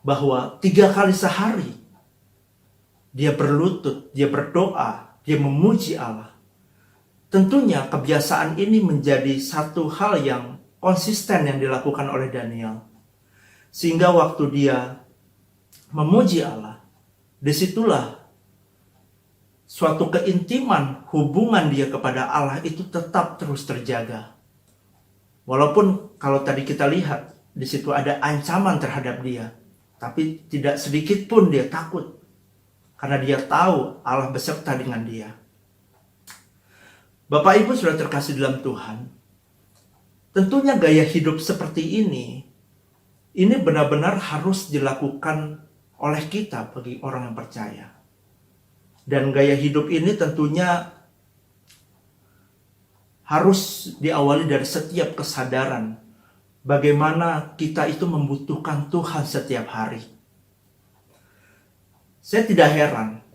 bahwa 3 kali sehari dia berlutut, dia berdoa, dia memuji Allah. Tentunya kebiasaan ini menjadi satu hal yang konsisten yang dilakukan oleh Daniel. Sehingga waktu dia memuji Allah, disitulah suatu keintiman hubungan dia kepada Allah itu tetap terus terjaga. Walaupun kalau tadi kita lihat di situ ada ancaman terhadap dia, tapi tidak sedikit pun dia takut karena dia tahu Allah beserta dengan dia. Bapak Ibu sudah terkasih dalam Tuhan, tentunya gaya hidup seperti ini benar-benar harus dilakukan oleh kita bagi orang yang percaya. Dan gaya hidup ini tentunya harus diawali dari setiap kesadaran bagaimana kita itu membutuhkan Tuhan setiap hari. Saya tidak heran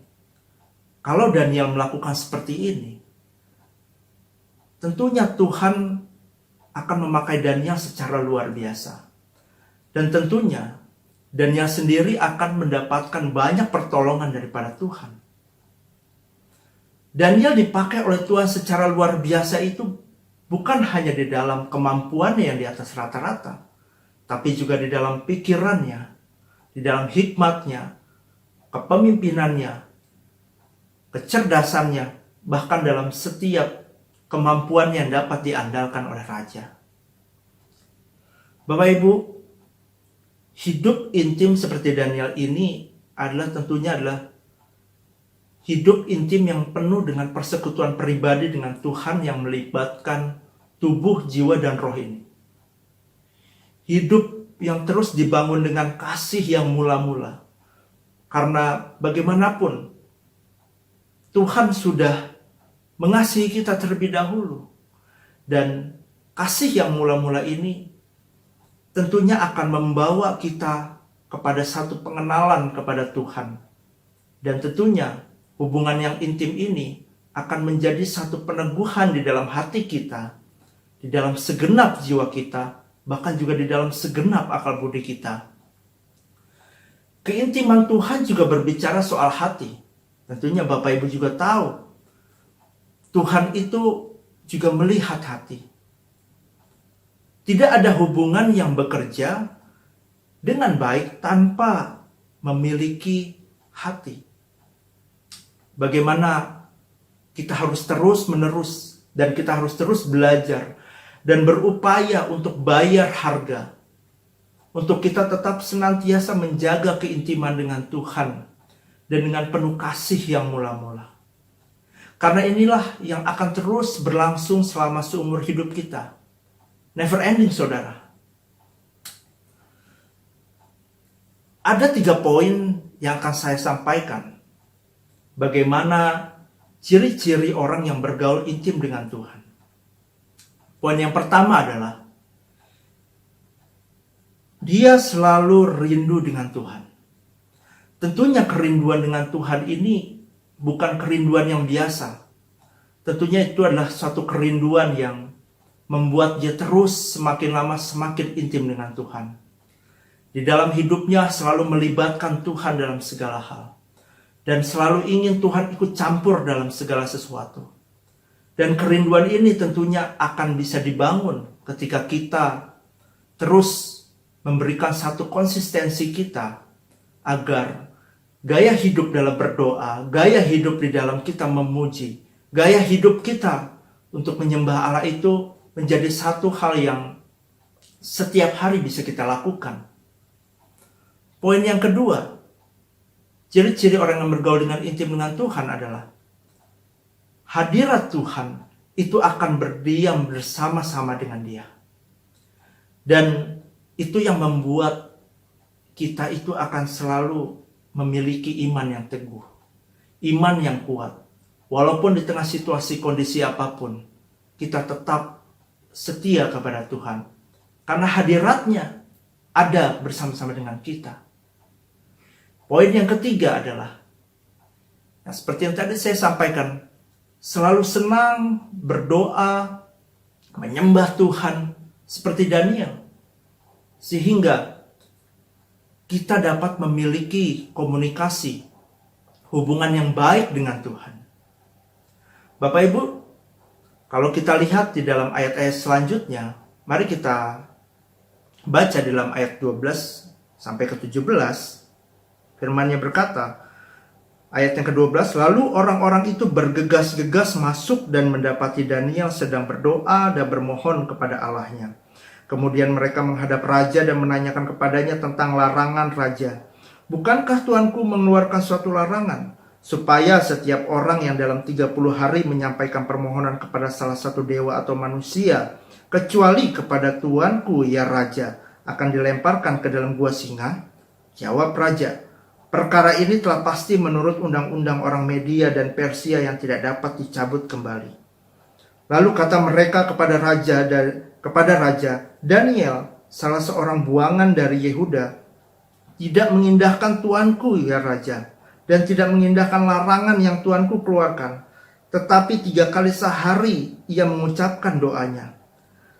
kalau Daniel melakukan seperti ini. Tentunya Tuhan akan memakai Daniel secara luar biasa. Dan tentunya Daniel sendiri akan mendapatkan banyak pertolongan daripada Tuhan. Daniel dipakai oleh Tuhan secara luar biasa itu bukan hanya di dalam kemampuannya yang di atas rata-rata, tapi juga di dalam pikirannya, di dalam hikmatnya, kepemimpinannya, kecerdasannya, bahkan dalam setiap kemampuan yang dapat diandalkan oleh raja. Bapak Ibu, hidup intim seperti Daniel ini tentunya adalah hidup intim yang penuh dengan persekutuan pribadi dengan Tuhan yang melibatkan tubuh, jiwa, dan roh ini. Hidup yang terus dibangun dengan kasih yang mula-mula. Karena bagaimanapun Tuhan sudah mengasihi kita terlebih dahulu. Dan kasih yang mula-mula ini tentunya akan membawa kita kepada satu pengenalan kepada Tuhan. Dan tentunya hubungan yang intim ini akan menjadi satu peneguhan di dalam hati kita, di dalam segenap jiwa kita, bahkan juga di dalam segenap akal budi kita. Keintiman Tuhan juga berbicara soal hati. Tentunya Bapak Ibu juga tahu, Tuhan itu juga melihat hati. Tidak ada hubungan yang bekerja dengan baik tanpa memiliki hati. Bagaimana kita harus terus-menerus dan kita harus terus belajar dan berupaya untuk bayar harga. Untuk kita tetap senantiasa menjaga keintiman dengan Tuhan dan dengan penuh kasih yang mula-mula. Karena inilah yang akan terus berlangsung selama seumur hidup kita. Never ending, saudara. Ada 3 poin yang akan saya sampaikan. Bagaimana ciri-ciri orang yang bergaul intim dengan Tuhan. Poin yang pertama adalah dia selalu rindu dengan Tuhan. Tentunya kerinduan dengan Tuhan ini bukan kerinduan yang biasa. Tentunya itu adalah suatu kerinduan yang membuat dia terus semakin lama semakin intim dengan Tuhan. Di dalam hidupnya selalu melibatkan Tuhan dalam segala hal. Dan selalu ingin Tuhan ikut campur dalam segala sesuatu. Dan kerinduan ini tentunya akan bisa dibangun ketika kita terus memberikan satu konsistensi kita agar gaya hidup dalam berdoa, gaya hidup di dalam kita memuji, gaya hidup kita untuk menyembah Allah itu menjadi satu hal yang setiap hari bisa kita lakukan. Poin yang kedua, ciri-ciri orang yang bergaul dengan intim dengan Tuhan adalah hadirat Tuhan itu akan berdiam bersama-sama dengan dia. Dan itu yang membuat kita itu akan selalu memiliki iman yang teguh, iman yang kuat. Walaupun di tengah situasi kondisi apapun, kita tetap setia kepada Tuhan. Karena hadiratnya ada bersama-sama dengan kita. Poin yang ketiga adalah, seperti yang tadi saya sampaikan, selalu senang berdoa, menyembah Tuhan seperti Daniel. Sehingga kita dapat memiliki komunikasi, hubungan yang baik dengan Tuhan. Bapak Ibu, kalau kita lihat di dalam ayat-ayat selanjutnya, mari kita baca di dalam ayat 12 sampai ke 17. Firman-Nya berkata, ayat yang ke-12, lalu orang-orang itu bergegas-gegas masuk dan mendapati Daniel sedang berdoa dan bermohon kepada Allahnya. Kemudian mereka menghadap raja dan menanyakan kepadanya tentang larangan raja. Bukankah Tuanku mengeluarkan suatu larangan, supaya setiap orang yang dalam 30 hari menyampaikan permohonan kepada salah satu dewa atau manusia, kecuali kepada Tuanku ya raja, akan dilemparkan ke dalam gua singa? Jawab raja, perkara ini telah pasti menurut undang-undang orang Media dan Persia yang tidak dapat dicabut kembali. Lalu kata mereka kepada raja, Daniel, salah seorang buangan dari Yehuda, tidak mengindahkan Tuanku ya raja, dan tidak mengindahkan larangan yang Tuanku keluarkan. Tetapi 3 kali sehari ia mengucapkan doanya.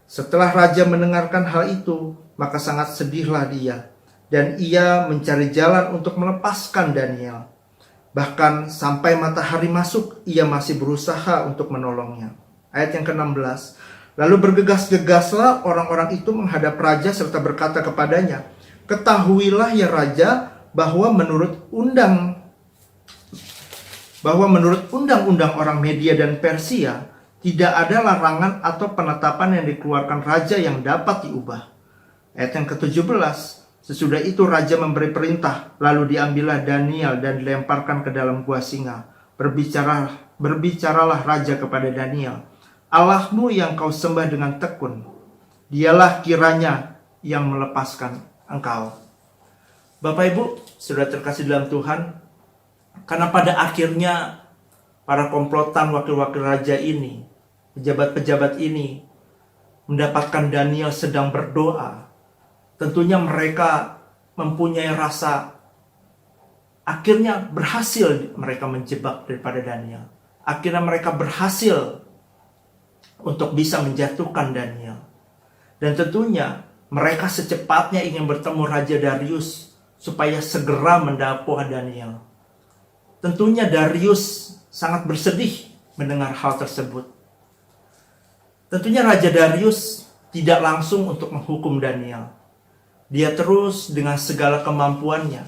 Setelah raja mendengarkan hal itu, maka sangat sedihlah dia, dan ia mencari jalan untuk melepaskan Daniel. Bahkan sampai matahari masuk, ia masih berusaha untuk menolongnya. Ayat yang ke-16, lalu bergegas-gegaslah orang-orang itu menghadap raja serta berkata kepadanya, ketahuilah ya raja, bahwa menurut undang-undang orang Media dan Persia, tidak ada larangan atau penetapan yang dikeluarkan raja yang dapat diubah. Ayat yang ke-17, sesudah itu raja memberi perintah, lalu diambillah Daniel dan dilemparkan ke dalam gua singa. Berbicaralah raja kepada Daniel, Allahmu yang kau sembah dengan tekun, dialah kiranya yang melepaskan engkau. Bapak Ibu, sudah terkasih dalam Tuhan, karena pada akhirnya para komplotan wakil-wakil raja ini, pejabat-pejabat ini, mendapatkan Daniel sedang berdoa, tentunya mereka mempunyai rasa, akhirnya berhasil mereka menjebak daripada Daniel. Akhirnya mereka berhasil untuk bisa menjatuhkan Daniel. Dan tentunya mereka secepatnya ingin bertemu Raja Darius supaya segera mendapuk Daniel. Tentunya Darius sangat bersedih mendengar hal tersebut. Tentunya Raja Darius tidak langsung untuk menghukum Daniel. Dia terus dengan segala kemampuannya,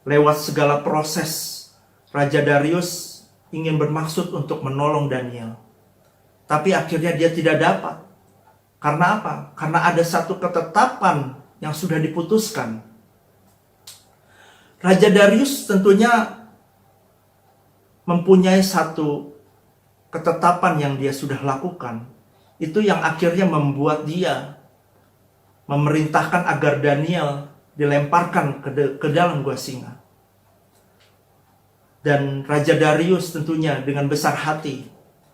lewat segala proses, Raja Darius ingin bermaksud untuk menolong Daniel. Tapi akhirnya dia tidak dapat. Karena apa? Karena ada satu ketetapan yang sudah diputuskan. Raja Darius tentunya mempunyai satu ketetapan yang dia sudah lakukan. Itu yang akhirnya membuat dia memerintahkan agar Daniel dilemparkan ke dalam gua singa. Dan Raja Darius tentunya dengan besar hati,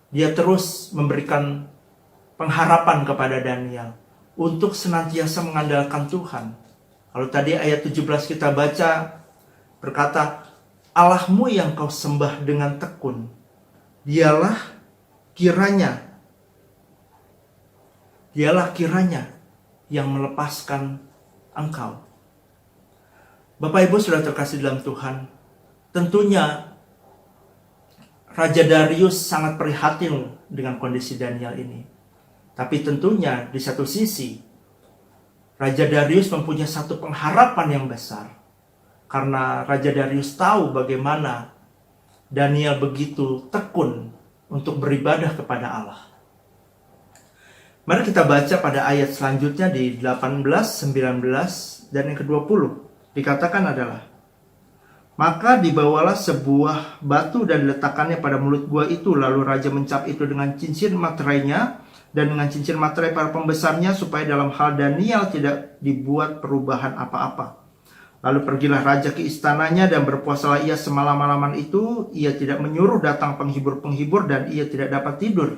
dia terus memberikan pengharapan kepada Daniel untuk senantiasa mengandalkan Tuhan. Kalau tadi ayat 17 kita baca berkata, Allahmu yang kau sembah dengan tekun, dialah kiranya yang melepaskan engkau. Bapak Ibu sudah terkasih dalam Tuhan, tentunya Raja Darius sangat prihatin dengan kondisi Daniel ini. Tapi tentunya di satu sisi, Raja Darius mempunyai satu pengharapan yang besar. Karena Raja Darius tahu bagaimana Daniel begitu tekun untuk beribadah kepada Allah. Mari kita baca pada ayat selanjutnya di 18, 19, dan yang ke-20. Dikatakan adalah, maka dibawalah sebuah batu dan diletakkannya pada mulut gua itu. Lalu raja mencap itu dengan cincin materainya dan dengan cincin materai para pembesarnya, supaya dalam hal Daniel tidak dibuat perubahan apa-apa. Lalu pergilah raja ke istananya dan berpuasalah ia semalam-malaman itu. Ia tidak menyuruh datang penghibur-penghibur dan ia tidak dapat tidur.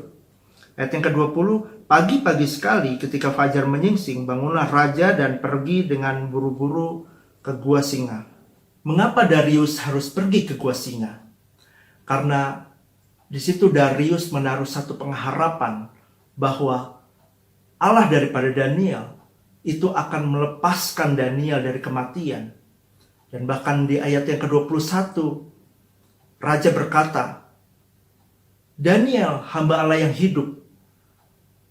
Ayat yang ke-20, pagi-pagi sekali ketika fajar menyingsing, bangunlah raja dan pergi dengan buru-buru ke gua singa. Mengapa Darius harus pergi ke gua singa? Karena di situ Darius menaruh satu pengharapan bahwa Allah daripada Daniel itu akan melepaskan Daniel dari kematian. Dan bahkan di ayat yang ke-21, raja berkata, Daniel, hamba Allah yang hidup,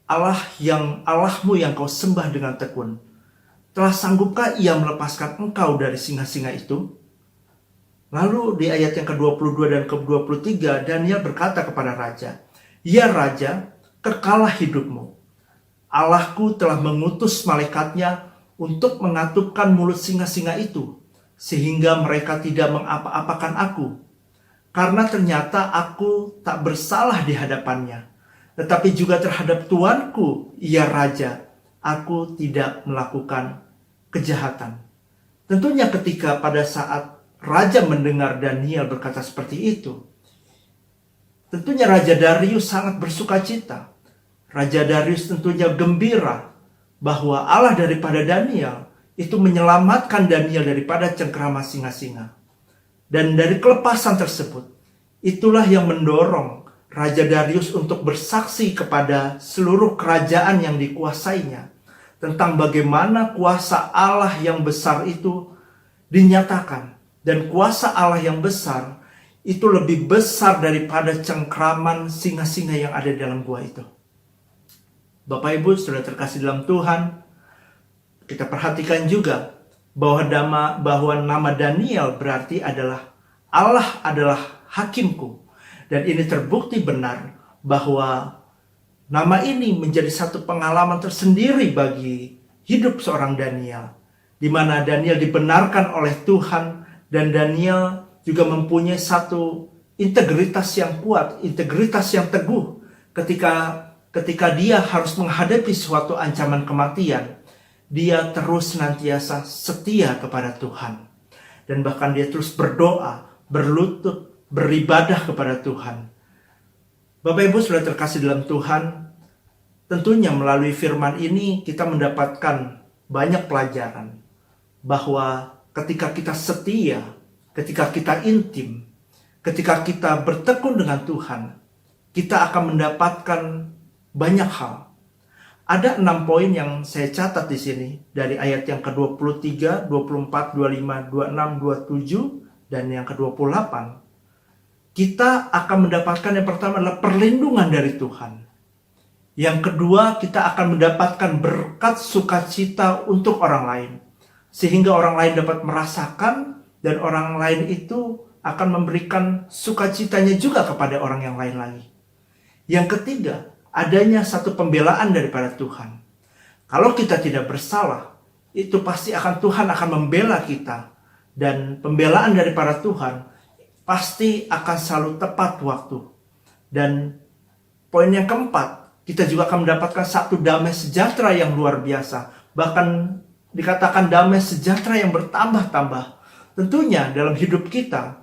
Allahmu yang kau sembah dengan tekun, telah sanggupkah ia melepaskan engkau dari singa-singa itu? Lalu di ayat yang ke-22 dan ke-23, Daniel berkata kepada raja, ya raja, kekalah hidupmu. Allahku telah mengutus malaikatnya untuk mengatupkan mulut singa-singa itu, sehingga mereka tidak mengapa-apakan aku. Karena ternyata aku tak bersalah di hadapannya, tetapi juga terhadap tuanku, ya raja, aku tidak melakukan kejahatan. Tentunya ketika pada saat raja mendengar Daniel berkata seperti itu, tentunya Raja Darius sangat bersuka cita. Raja Darius tentunya gembira bahwa Allah daripada Daniel itu menyelamatkan Daniel daripada cengkrama singa-singa. Dan dari kelepasan tersebut, itulah yang mendorong Raja Darius untuk bersaksi kepada seluruh kerajaan yang dikuasainya tentang bagaimana kuasa Allah yang besar itu dinyatakan. Dan kuasa Allah yang besar itu lebih besar daripada cengkraman singa-singa yang ada di dalam gua itu. Bapak Ibu sudah terkasih dalam Tuhan, kita perhatikan juga bahwa nama Daniel berarti adalah Allah adalah hakimku. Dan ini terbukti benar bahwa nama ini menjadi satu pengalaman tersendiri bagi hidup seorang Daniel, di mana Daniel dibenarkan oleh Tuhan dan Daniel juga mempunyai satu integritas yang kuat, integritas yang teguh ketika dia harus menghadapi suatu ancaman kematian. Dia terus senantiasa setia kepada Tuhan. Dan bahkan dia terus berdoa, berlutut, beribadah kepada Tuhan. Bapak Ibu sudah terkasih dalam Tuhan, tentunya melalui firman ini kita mendapatkan banyak pelajaran. Bahwa ketika kita setia, ketika kita intim, ketika kita bertekun dengan Tuhan, kita akan mendapatkan banyak hal. Ada 6 poin yang saya catat di sini dari ayat yang ke-23, 24, 25, 26, 27 dan yang ke-28. Kita akan mendapatkan yang pertama adalah perlindungan dari Tuhan. Yang kedua, kita akan mendapatkan berkat sukacita untuk orang lain. Sehingga orang lain dapat merasakan dan orang lain itu akan memberikan sukacitanya juga kepada orang yang lain lagi. Yang ketiga, adanya satu pembelaan daripada Tuhan. Kalau kita tidak bersalah, itu pasti Tuhan akan membela kita. Dan pembelaan daripada Tuhan pasti akan selalu tepat waktu. Dan poin yang keempat, kita juga akan mendapatkan satu damai sejahtera yang luar biasa. Bahkan dikatakan damai sejahtera yang bertambah-tambah. Tentunya dalam hidup kita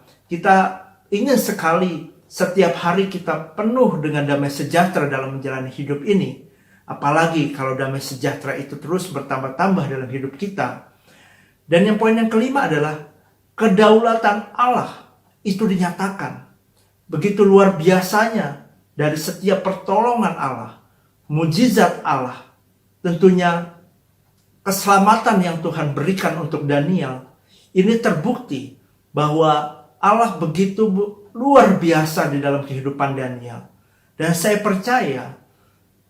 ingin sekali setiap hari kita penuh dengan damai sejahtera dalam menjalani hidup ini. Apalagi kalau damai sejahtera itu terus bertambah-tambah dalam hidup kita. Dan yang poin yang kelima adalah kedaulatan Allah itu dinyatakan. Begitu luar biasanya dari setiap pertolongan Allah, mujizat Allah, tentunya keselamatan yang Tuhan berikan untuk Daniel, ini terbukti bahwa Allah begitu luar biasa di dalam kehidupan Daniel. Dan saya percaya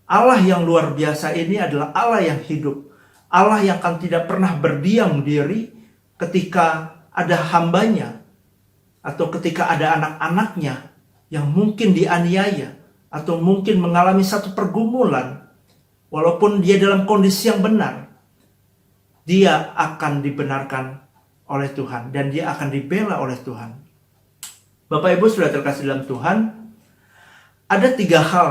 Allah yang luar biasa ini adalah Allah yang hidup. Allah yang akan tidak pernah berdiam diri ketika ada hambanya atau ketika ada anak-anaknya yang mungkin dianiaya atau mungkin mengalami satu pergumulan. Walaupun dia dalam kondisi yang benar, dia akan dibenarkan oleh Tuhan dan dia akan dibela oleh Tuhan. Bapak Ibu sudah terkasih dalam Tuhan, ada 3 hal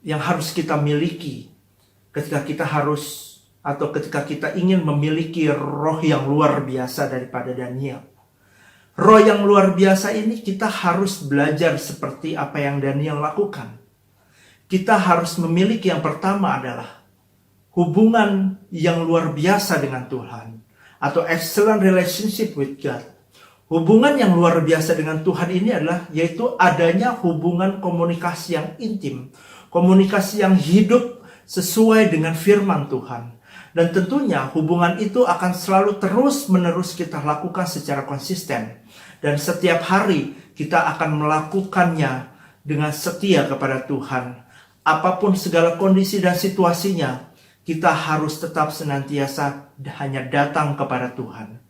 yang harus kita miliki ketika kita harus atau ketika kita ingin memiliki roh yang luar biasa daripada Daniel. Roh yang luar biasa ini kita harus belajar seperti apa yang Daniel lakukan. Kita harus memiliki yang pertama adalah hubungan yang luar biasa dengan Tuhan atau excellent relationship with God. Hubungan yang luar biasa dengan Tuhan ini adalah yaitu adanya hubungan komunikasi yang intim, komunikasi yang hidup sesuai dengan firman Tuhan. Dan tentunya hubungan itu akan selalu terus-menerus kita lakukan secara konsisten. Dan setiap hari kita akan melakukannya dengan setia kepada Tuhan. Apapun segala kondisi dan situasinya, kita harus tetap senantiasa hanya datang kepada Tuhan.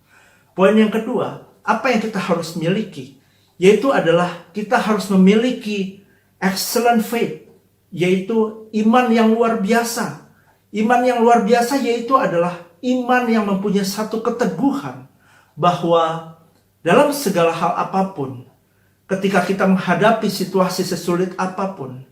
Poin yang kedua, apa yang kita harus miliki? Yaitu adalah kita harus memiliki excellent faith, yaitu iman yang luar biasa. Iman yang luar biasa yaitu adalah iman yang mempunyai satu keteguhan bahwa dalam segala hal apapun, ketika kita menghadapi situasi sesulit apapun,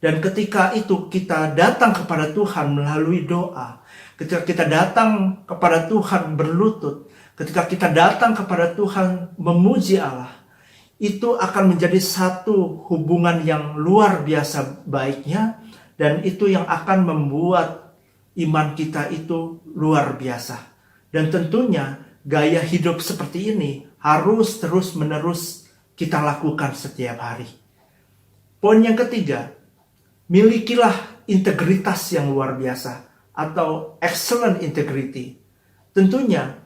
dan ketika itu kita datang kepada Tuhan melalui doa, ketika kita datang kepada Tuhan berlutut, ketika kita datang kepada Tuhan memuji Allah, itu akan menjadi satu hubungan yang luar biasa baiknya, dan itu yang akan membuat iman kita itu luar biasa. Dan tentunya gaya hidup seperti ini harus terus-menerus kita lakukan setiap hari. Poin yang ketiga, milikilah integritas yang luar biasa atau excellent integrity. Tentunya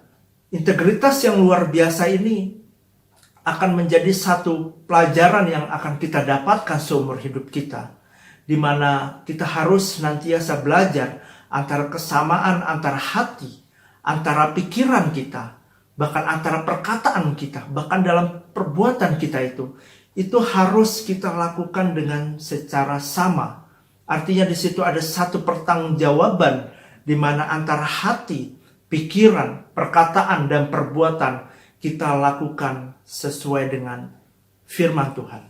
integritas yang luar biasa ini akan menjadi satu pelajaran yang akan kita dapatkan seumur hidup kita, di mana kita harus senantiasa belajar antara kesamaan antara hati, antara pikiran kita, bahkan antara perkataan kita, bahkan dalam perbuatan kita itu harus kita lakukan dengan secara sama. Artinya di situ ada satu pertanggungjawaban di mana antara hati, pikiran, perkataan dan perbuatan kita lakukan sesuai dengan firman Tuhan.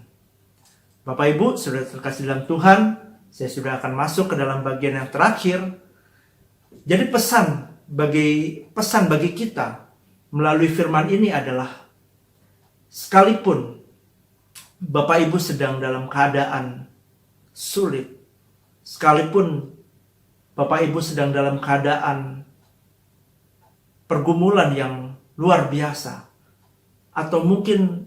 Bapak Ibu, sudah terkasih dalam Tuhan, saya sudah akan masuk ke dalam bagian yang terakhir. Jadi pesan bagi kita melalui firman ini adalah, sekalipun Bapak Ibu sedang dalam keadaan sulit, sekalipun Bapak Ibu sedang dalam keadaan pergumulan yang luar biasa, atau mungkin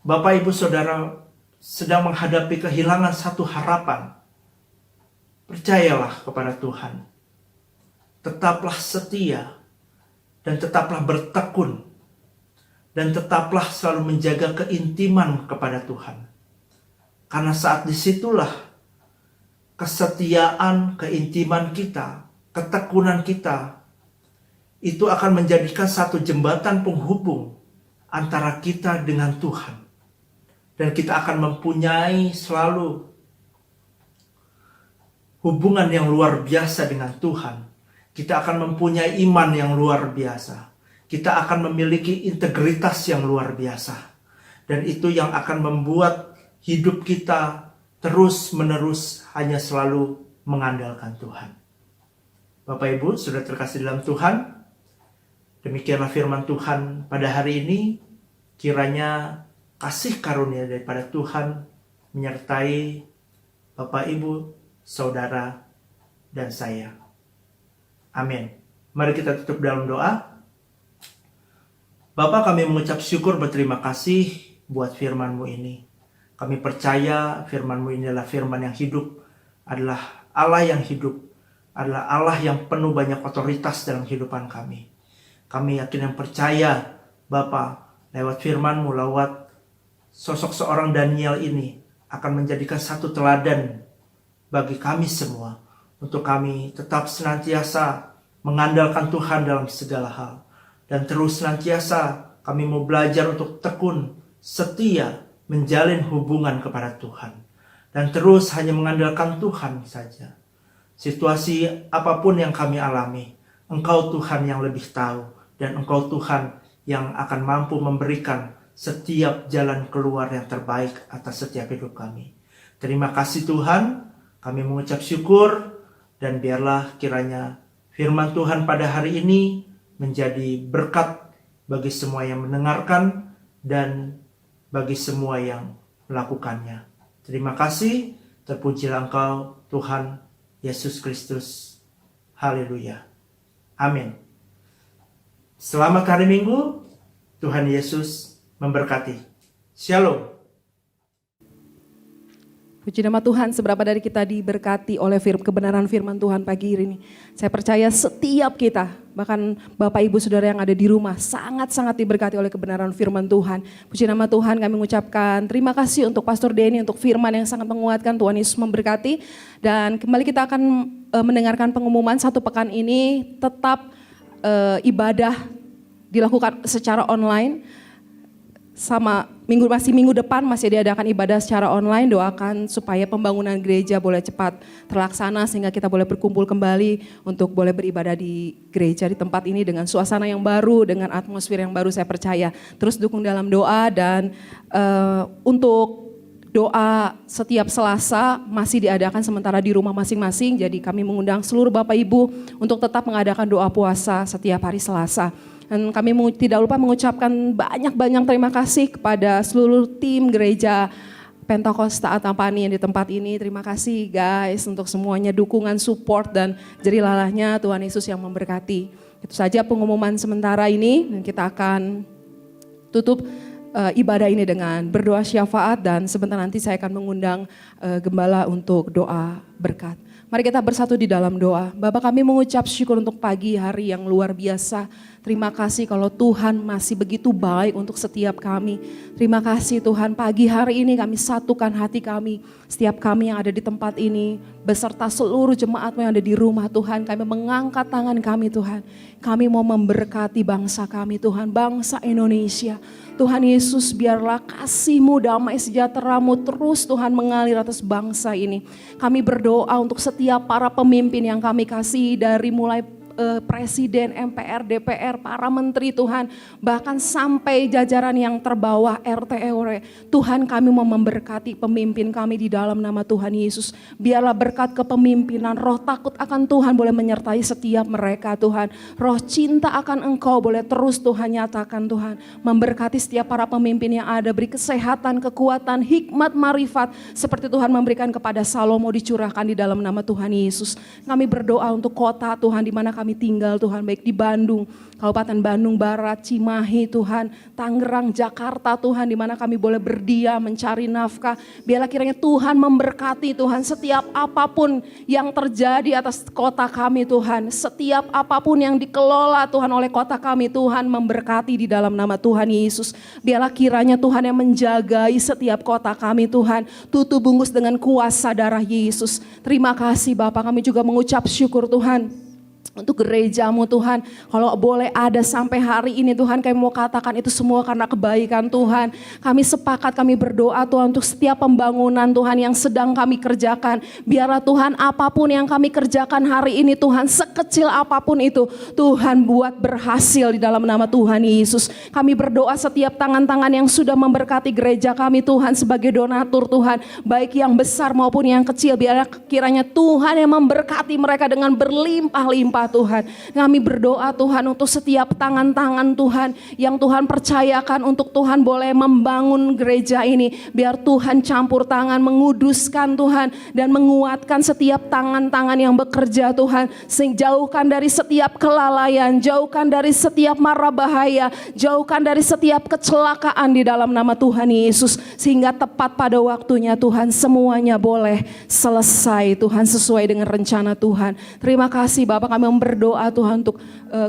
Bapak Ibu Saudara sedang menghadapi kehilangan satu harapan, percayalah kepada Tuhan. Tetaplah setia dan tetaplah bertekun dan tetaplah selalu menjaga keintiman kepada Tuhan. Karena saat disitulah kesetiaan, keintiman kita, ketekunan kita itu akan menjadikan satu jembatan penghubung antara kita dengan Tuhan. Dan kita akan mempunyai selalu hubungan yang luar biasa dengan Tuhan. Kita akan mempunyai iman yang luar biasa. Kita akan memiliki integritas yang luar biasa. Dan itu yang akan membuat hidup kita terus-menerus hanya selalu mengandalkan Tuhan. Bapak Ibu, sudah terkasih dalam Tuhan, demikianlah firman Tuhan pada hari ini. Kiranya kasih karunia daripada Tuhan menyertai Bapak Ibu, Saudara, dan saya. Amin. Mari kita tutup dalam doa. Bapa, kami mengucap syukur berterima kasih buat firman-Mu ini. Kami percaya firman-Mu ini adalah firman yang hidup, adalah Allah yang hidup, adalah Allah yang penuh banyak otoritas dalam kehidupan kami. Kami yakin dan percaya Bapa, lewat firman-Mu, lewat sosok seorang Daniel ini akan menjadikan satu teladan bagi kami semua, untuk kami tetap senantiasa mengandalkan Tuhan dalam segala hal. Dan terus senantiasa kami mau belajar untuk tekun, setia, menjalin hubungan kepada Tuhan. Dan terus hanya mengandalkan Tuhan saja. Situasi apapun yang kami alami, Engkau Tuhan yang lebih tahu. Dan Engkau Tuhan yang akan mampu memberikan setiap jalan keluar yang terbaik atas setiap hidup kami. Terima kasih Tuhan, kami mengucap syukur. Dan biarlah kiranya firman Tuhan pada hari ini menjadi berkat bagi semua yang mendengarkan dan bagi semua yang melakukannya. Terima kasih, terpujilah Engkau Tuhan Yesus Kristus. Haleluya. Amin. Selamat hari Minggu. Tuhan Yesus memberkati. Shalom. Puji nama Tuhan, seberapa dari kita diberkati oleh kebenaran firman Tuhan pagi ini. Saya percaya setiap kita, bahkan Bapak Ibu Saudara yang ada di rumah, sangat-sangat diberkati oleh kebenaran firman Tuhan. Puji nama Tuhan, kami mengucapkan terima kasih untuk Pastor Denny, untuk firman yang sangat menguatkan. Tuhan Yesus memberkati. Dan kembali kita akan mendengarkan pengumuman satu pekan ini, tetap ibadah dilakukan secara online. Sama minggu depan masih diadakan ibadah secara online. Doakan supaya pembangunan gereja boleh cepat terlaksana sehingga kita boleh berkumpul kembali untuk boleh beribadah di gereja di tempat ini dengan suasana yang baru, dengan atmosfer yang baru. Saya percaya terus dukung dalam doa. Dan untuk doa setiap Selasa masih diadakan sementara di rumah masing-masing. Jadi kami mengundang seluruh Bapak Ibu untuk tetap mengadakan doa puasa setiap hari Selasa. Dan kami tidak lupa mengucapkan banyak-banyak terima kasih kepada seluruh tim gereja Pentakosta Antapani yang di tempat ini. Terima kasih guys untuk semuanya, dukungan, support, dan jerilalahnya Tuhan Yesus yang memberkati. Itu saja pengumuman sementara ini, dan kita akan tutup ibadah ini dengan berdoa syafaat, dan sebentar nanti saya akan mengundang gembala untuk doa berkat. Mari kita bersatu di dalam doa. Bapa, kami mengucap syukur untuk pagi hari yang luar biasa. Terima kasih kalau Tuhan masih begitu baik untuk setiap kami. Terima kasih Tuhan, pagi hari ini kami satukan hati kami. Setiap kami yang ada di tempat ini, beserta seluruh jemaat yang ada di rumah Tuhan. Kami mengangkat tangan kami Tuhan. Kami mau memberkati bangsa kami Tuhan, bangsa Indonesia. Tuhan Yesus, biarlah kasih-Mu, damai sejahtera-Mu terus Tuhan mengalir atas bangsa ini. Kami berdoa untuk setiap para pemimpin yang kami kasih, dari mulai Presiden, MPR, DPR, para menteri Tuhan, bahkan sampai jajaran yang terbawah RT RW. Tuhan, kami mau memberkati pemimpin kami di dalam nama Tuhan Yesus. Biarlah berkat kepemimpinan, roh takut akan Tuhan boleh menyertai setiap mereka Tuhan. Roh cinta akan Engkau boleh terus Tuhan nyatakan Tuhan. Memberkati setiap para pemimpin yang ada, beri kesehatan, kekuatan, hikmat, marifat, seperti Tuhan memberikan kepada Salomo, dicurahkan di dalam nama Tuhan Yesus. Kami berdoa untuk kota Tuhan di mana kami tinggal Tuhan, baik di Bandung, Kabupaten Bandung Barat, Cimahi Tuhan, Tangerang, Jakarta Tuhan, di mana kami boleh berdiam mencari nafkah. Biarlah kiranya Tuhan memberkati Tuhan setiap apapun yang terjadi atas kota kami Tuhan, setiap apapun yang dikelola Tuhan oleh kota kami Tuhan, memberkati di dalam nama Tuhan Yesus. Biarlah kiranya Tuhan yang menjagai setiap kota kami Tuhan, tutup bungkus dengan kuasa darah Yesus. Terima kasih Bapak, kami juga mengucap syukur Tuhan untuk gereja-Mu Tuhan. Kalau boleh ada sampai hari ini Tuhan, kami mau katakan itu semua karena kebaikan Tuhan. Kami sepakat, kami berdoa Tuhan untuk setiap pembangunan Tuhan yang sedang kami kerjakan. Biarlah Tuhan apapun yang kami kerjakan hari ini Tuhan, sekecil apapun itu, Tuhan buat berhasil di dalam nama Tuhan Yesus. Kami berdoa setiap tangan-tangan yang sudah memberkati gereja kami Tuhan sebagai donatur Tuhan, baik yang besar maupun yang kecil, biarlah kiranya Tuhan yang memberkati mereka dengan berlimpah-limpah. berlimpah Tuhan. Kami berdoa Tuhan untuk setiap tangan-tangan Tuhan yang Tuhan percayakan untuk Tuhan boleh membangun gereja ini. Biar Tuhan campur tangan, menguduskan Tuhan, dan menguatkan setiap tangan-tangan yang bekerja Tuhan. Sehingga jauhkan dari setiap kelalaian, jauhkan dari setiap mara bahaya, jauhkan dari setiap kecelakaan di dalam nama Tuhan Yesus. Sehingga tepat pada waktunya Tuhan semuanya boleh selesai Tuhan sesuai dengan rencana Tuhan. Terima kasih Bapak, kami berdoa Tuhan untuk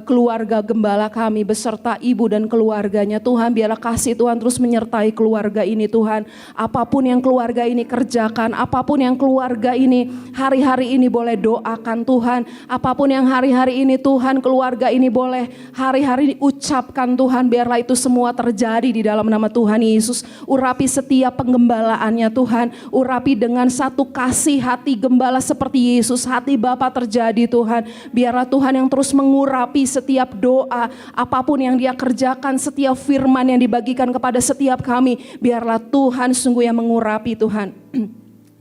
keluarga gembala kami beserta ibu dan keluarganya. Tuhan biarlah kasih Tuhan terus menyertai keluarga ini Tuhan. Apapun yang keluarga ini kerjakan, apapun yang keluarga ini hari-hari ini boleh doakan Tuhan. Apapun yang hari-hari ini Tuhan keluarga ini boleh hari-hari ini ucapkan Tuhan. Biarlah itu semua terjadi di dalam nama Tuhan Yesus. Urapi setiap penggembalaannya Tuhan. Urapi dengan satu kasih hati gembala seperti Yesus. Hati Bapa terjadi Tuhan. Biarlah Tuhan yang terus mengurapi setiap doa. Apapun yang dia kerjakan, setiap firman yang dibagikan kepada setiap kami. Biarlah Tuhan sungguh yang mengurapi Tuhan.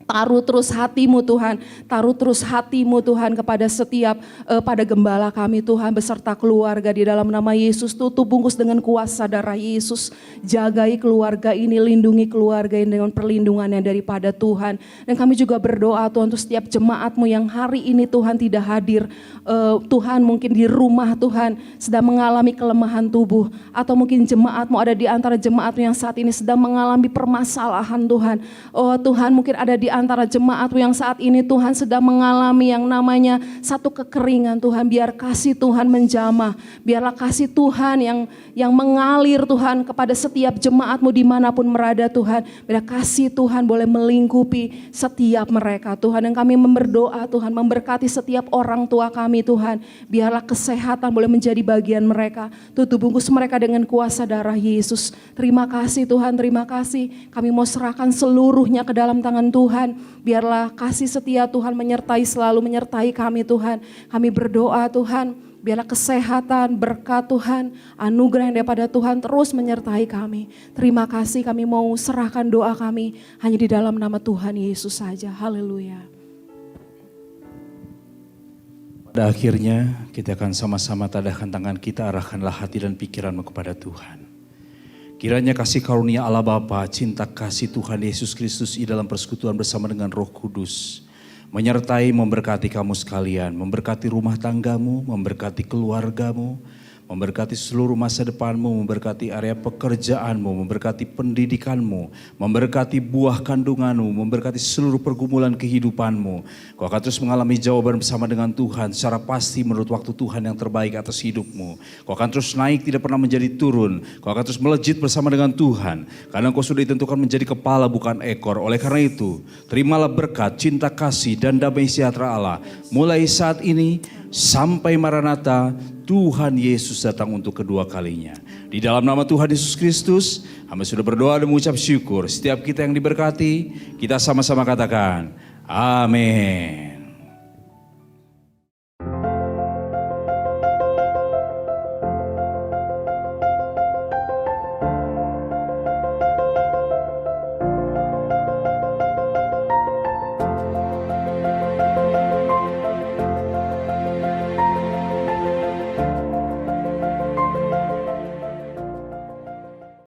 Taruh terus hatimu Tuhan, taruh terus hatimu Tuhan kepada setiap pada gembala kami Tuhan beserta keluarga di dalam nama Yesus. Tutup bungkus dengan kuasa darah Yesus. Jagai keluarga ini, lindungi keluarga ini dengan perlindungannya daripada Tuhan. Dan kami juga berdoa Tuhan untuk setiap jemaatmu yang hari ini Tuhan tidak hadir. Tuhan mungkin di rumah Tuhan sedang mengalami kelemahan tubuh. Atau mungkin jemaatmu ada di antara jemaatmu yang saat ini sedang mengalami permasalahan Tuhan. Oh Tuhan mungkin ada di antara jemaatmu yang saat ini Tuhan sedang mengalami yang namanya satu kekeringan Tuhan. Biar kasih Tuhan menjamah, biarlah kasih Tuhan yang mengalir Tuhan kepada setiap jemaatmu dimanapun berada Tuhan. Biar kasih Tuhan boleh melingkupi setiap mereka Tuhan. Dan kami berdoa Tuhan memberkati setiap orang tua kami Tuhan. Biarlah kesehatan boleh menjadi bagian mereka. Tutup bungkus mereka dengan kuasa darah Yesus. Terima kasih Tuhan, terima kasih. Kami mau serahkan seluruhnya ke dalam tangan Tuhan. Biarlah kasih setia Tuhan selalu menyertai kami Tuhan. Kami berdoa Tuhan, biarlah kesehatan, berkat Tuhan, anugerah yang daripada Tuhan terus menyertai kami. Terima kasih, kami mau serahkan doa kami hanya di dalam nama Tuhan Yesus saja. Haleluya. Pada akhirnya kita akan sama-sama tadahkan tangan kita, arahkanlah hati dan pikiranmu kepada Tuhan. Kiranya kasih karunia Allah Bapa, cinta kasih Tuhan Yesus Kristus di dalam persekutuan bersama dengan Roh Kudus menyertai, memberkati kamu sekalian, memberkati rumah tanggamu, memberkati keluargamu, memberkati seluruh masa depanmu, memberkati area pekerjaanmu, memberkati pendidikanmu, memberkati buah kandunganmu, memberkati seluruh pergumulan kehidupanmu. Kau akan terus mengalami jawaban bersama dengan Tuhan secara pasti menurut waktu Tuhan yang terbaik atas hidupmu. Kau akan terus naik, tidak pernah menjadi turun. Kau akan terus melejit bersama dengan Tuhan. Karena kau sudah ditentukan menjadi kepala bukan ekor. Oleh karena itu, terimalah berkat, cinta kasih dan damai sejahtera Allah. Mulai saat ini sampai Maranatha, Tuhan Yesus datang untuk kedua kalinya. Di dalam nama Tuhan Yesus Kristus, kami sudah berdoa dan mengucap syukur. Setiap kita yang diberkati, kita sama-sama katakan, amin.